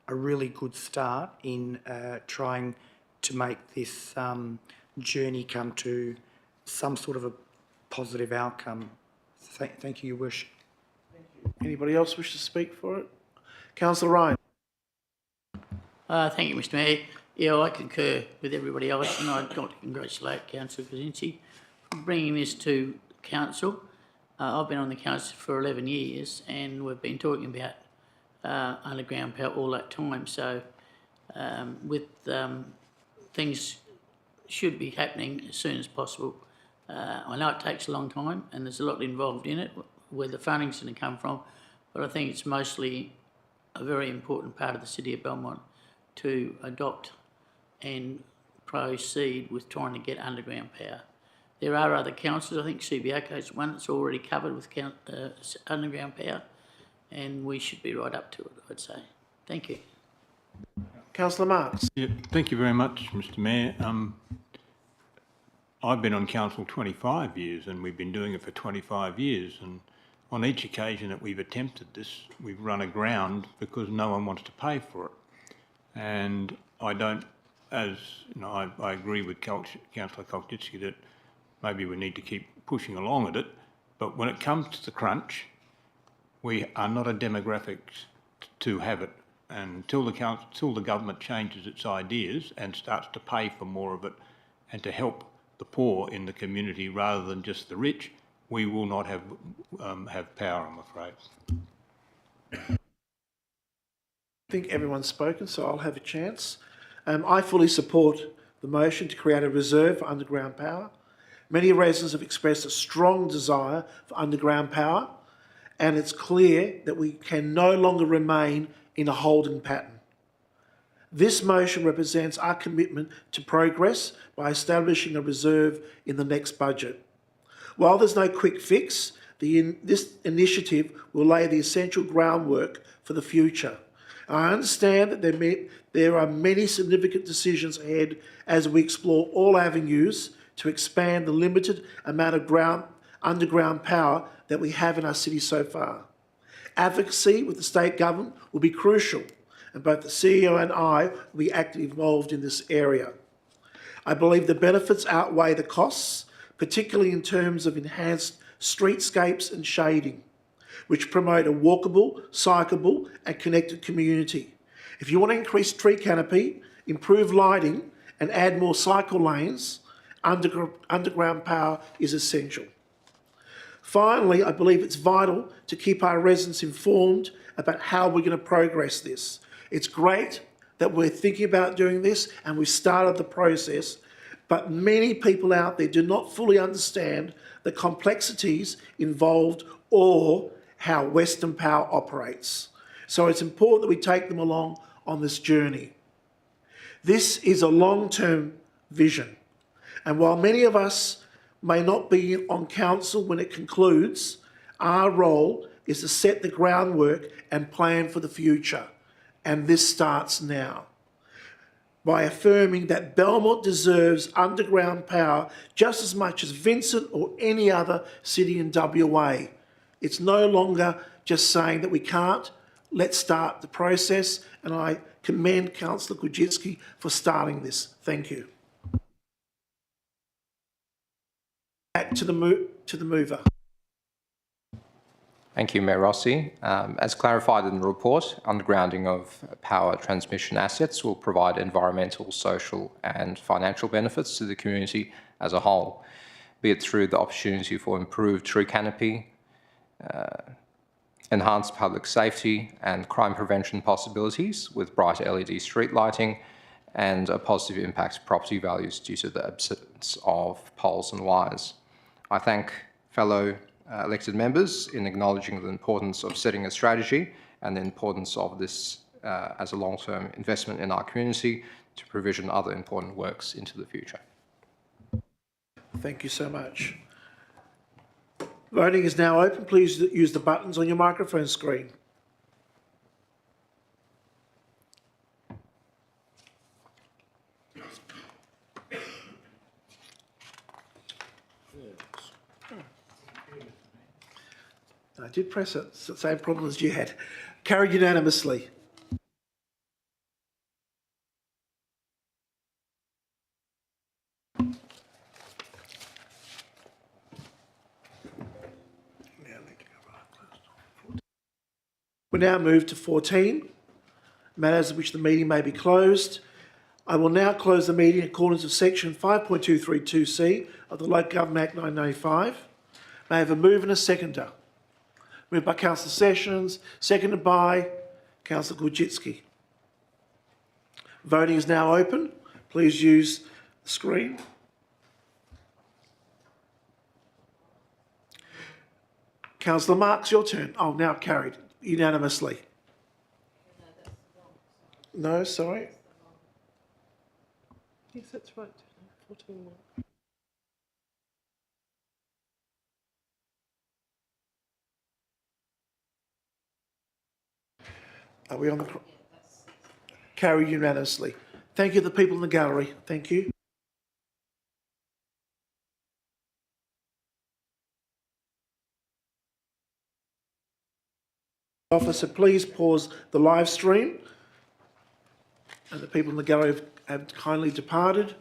really good start in trying to make this journey come to some sort of a positive outcome. Thank you, Your Worship. Thank you. Anybody else wish to speak for it? Councillor Ryan. Thank you, Mr Mayor. Yeah, I concur with everybody else, and I'd like to congratulate Councillor Kulczycki for bringing this to Council. I've been on the Council for 11 years, and we've been talking about underground power all that time. So, things should be happening as soon as possible. I know it takes a long time, and there's a lot involved in it, where the funding's going to come from, but I think it's mostly a very important part of the City of Belmont to adopt and proceed with trying to get underground power. There are other councils, I think CBACO is one that's already covered with underground power, and we should be right up to it, I'd say. Thank you. Councillor Marks. Yeah, thank you very much, Mr Mayor. I've been on council 25 years, and we've been doing it for 25 years, and on each occasion that we've attempted this, we've run aground because no one wants to pay for it. And I don't, as you know, I agree with Councillor Kulczycki that maybe we need to keep pushing along at it, but when it comes to the crunch, we are not a demographic to have it. And until the government changes its ideas and starts to pay for more of it and to help the poor in the community rather than just the rich, we will not have power, I'm afraid. I think everyone's spoken, so I'll have a chance. I fully support the motion to create a reserve for underground power. Many residents have expressed a strong desire for underground power, and it's clear that we can no longer remain in a holding pattern. This motion represents our commitment to progress by establishing a reserve in the next budget. While there's no quick fix, this initiative will lay the essential groundwork for the future. I understand that there are many significant decisions ahead as we explore all avenues to expand the limited amount of underground power that we have in our city so far. Advocacy with the state government will be crucial, and both the CEO and I will be actively involved in this area. I believe the benefits outweigh the costs, particularly in terms of enhanced streetscapes and shading, which promote a walkable, cyclable and connected community. If you want to increase tree canopy, improve lighting and add more cycle lanes, underground power is essential. Finally, I believe it's vital to keep our residents informed about how we're going to progress this. It's great that we're thinking about doing this and we've started the process, but many people out there do not fully understand the complexities involved or how Western Power operates. So it's important that we take them along on this journey. This is a long-term vision, and while many of us may not be on council when it concludes, our role is to set the groundwork and plan for the future, and this starts now. By affirming that Belmont deserves underground power just as much as Vincent or any other city in WA. It's no longer just saying that we can't. Let's start the process, and I commend Councillor Kujitsky for starting this. Thank you. Back to the mover. Thank you, Mayor Rossi. As clarified in the report, undergrounding of power transmission assets will provide environmental, social and financial benefits to the community as a whole, be it through the opportunity for improved tree canopy, enhanced public safety and crime prevention possibilities with bright LED street lighting, and a positive impact to property values due to the absence of poles and wires. I thank fellow elected members in acknowledging the importance of setting a strategy and the importance of this as a long-term investment in our community to provision other important works into the future. Thank you so much. Voting is now open. Please use the buttons on your microphone screen. I did press it. It's the same problem as you had. Carried unanimously. We now move to 14, matters of which the meeting may be closed. I will now close the meeting in accordance with section 5.232C of the Local Government Act 1995. May I have a move and a seconder? Moved by Councillor Sessions, seconded by Councillor Kujitsky. Voting is now open. Please use the screen. Councillor Marks, your turn. Oh, now carried unanimously. No, sorry. Yes, that's right. 14. Are we on the... Carried unanimously. Thank you to the people in the gallery. Thank you. Officer, please pause the live stream. And the people in the gallery have kindly departed.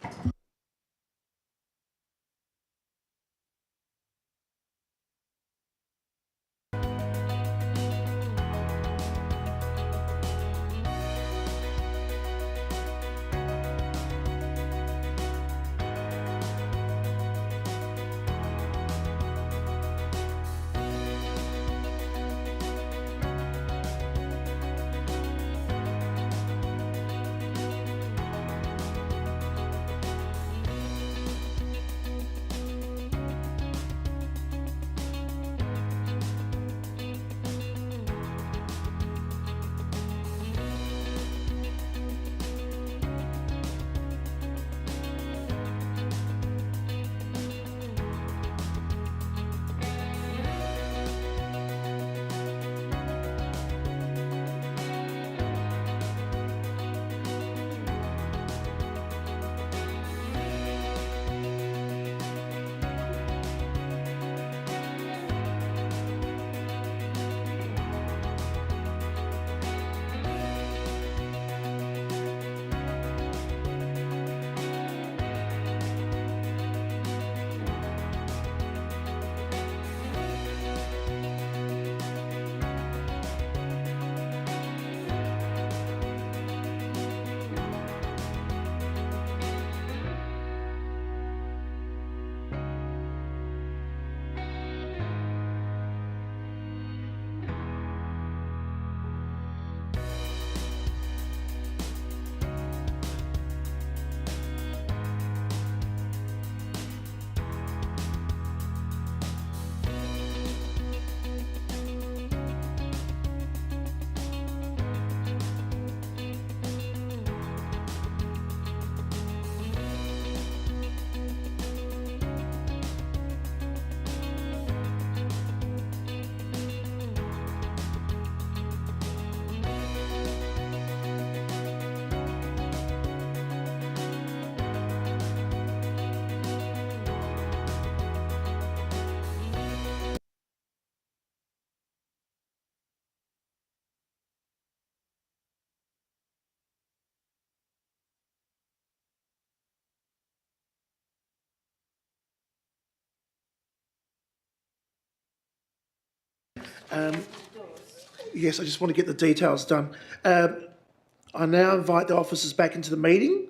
Yes, I just want to get the details done. I now invite the officers back into the meeting.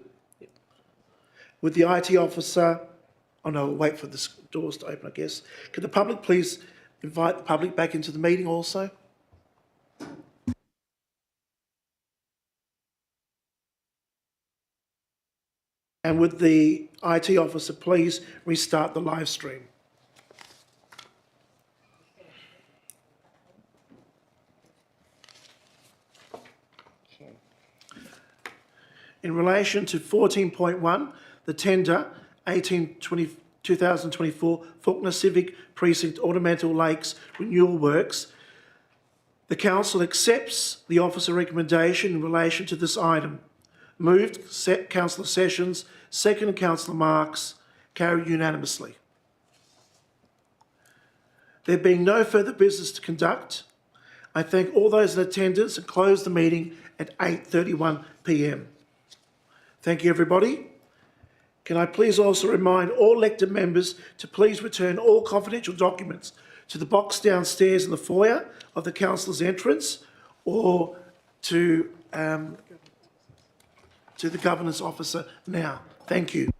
With the IT officer, oh no, we'll wait for the doors to open, I guess. Could the public please invite the public back into the meeting also? And would the IT officer please restart the live stream? In relation to 14.1, the tender 2024 Faulkner Civic Precinct Ornamental Lakes Renewal Works, the Council accepts the officer recommendation in relation to this item. Moved, Councillor Sessions, seconded Councillor Marks, carried unanimously. There being no further business to conduct, I thank all those in attendance and close the meeting at 8:31 p.m. Thank you, everybody. Can I please also remind all elected members to please return all confidential documents to the box downstairs in the foyer of the councillor's entrance or to the governance officer now. Thank you.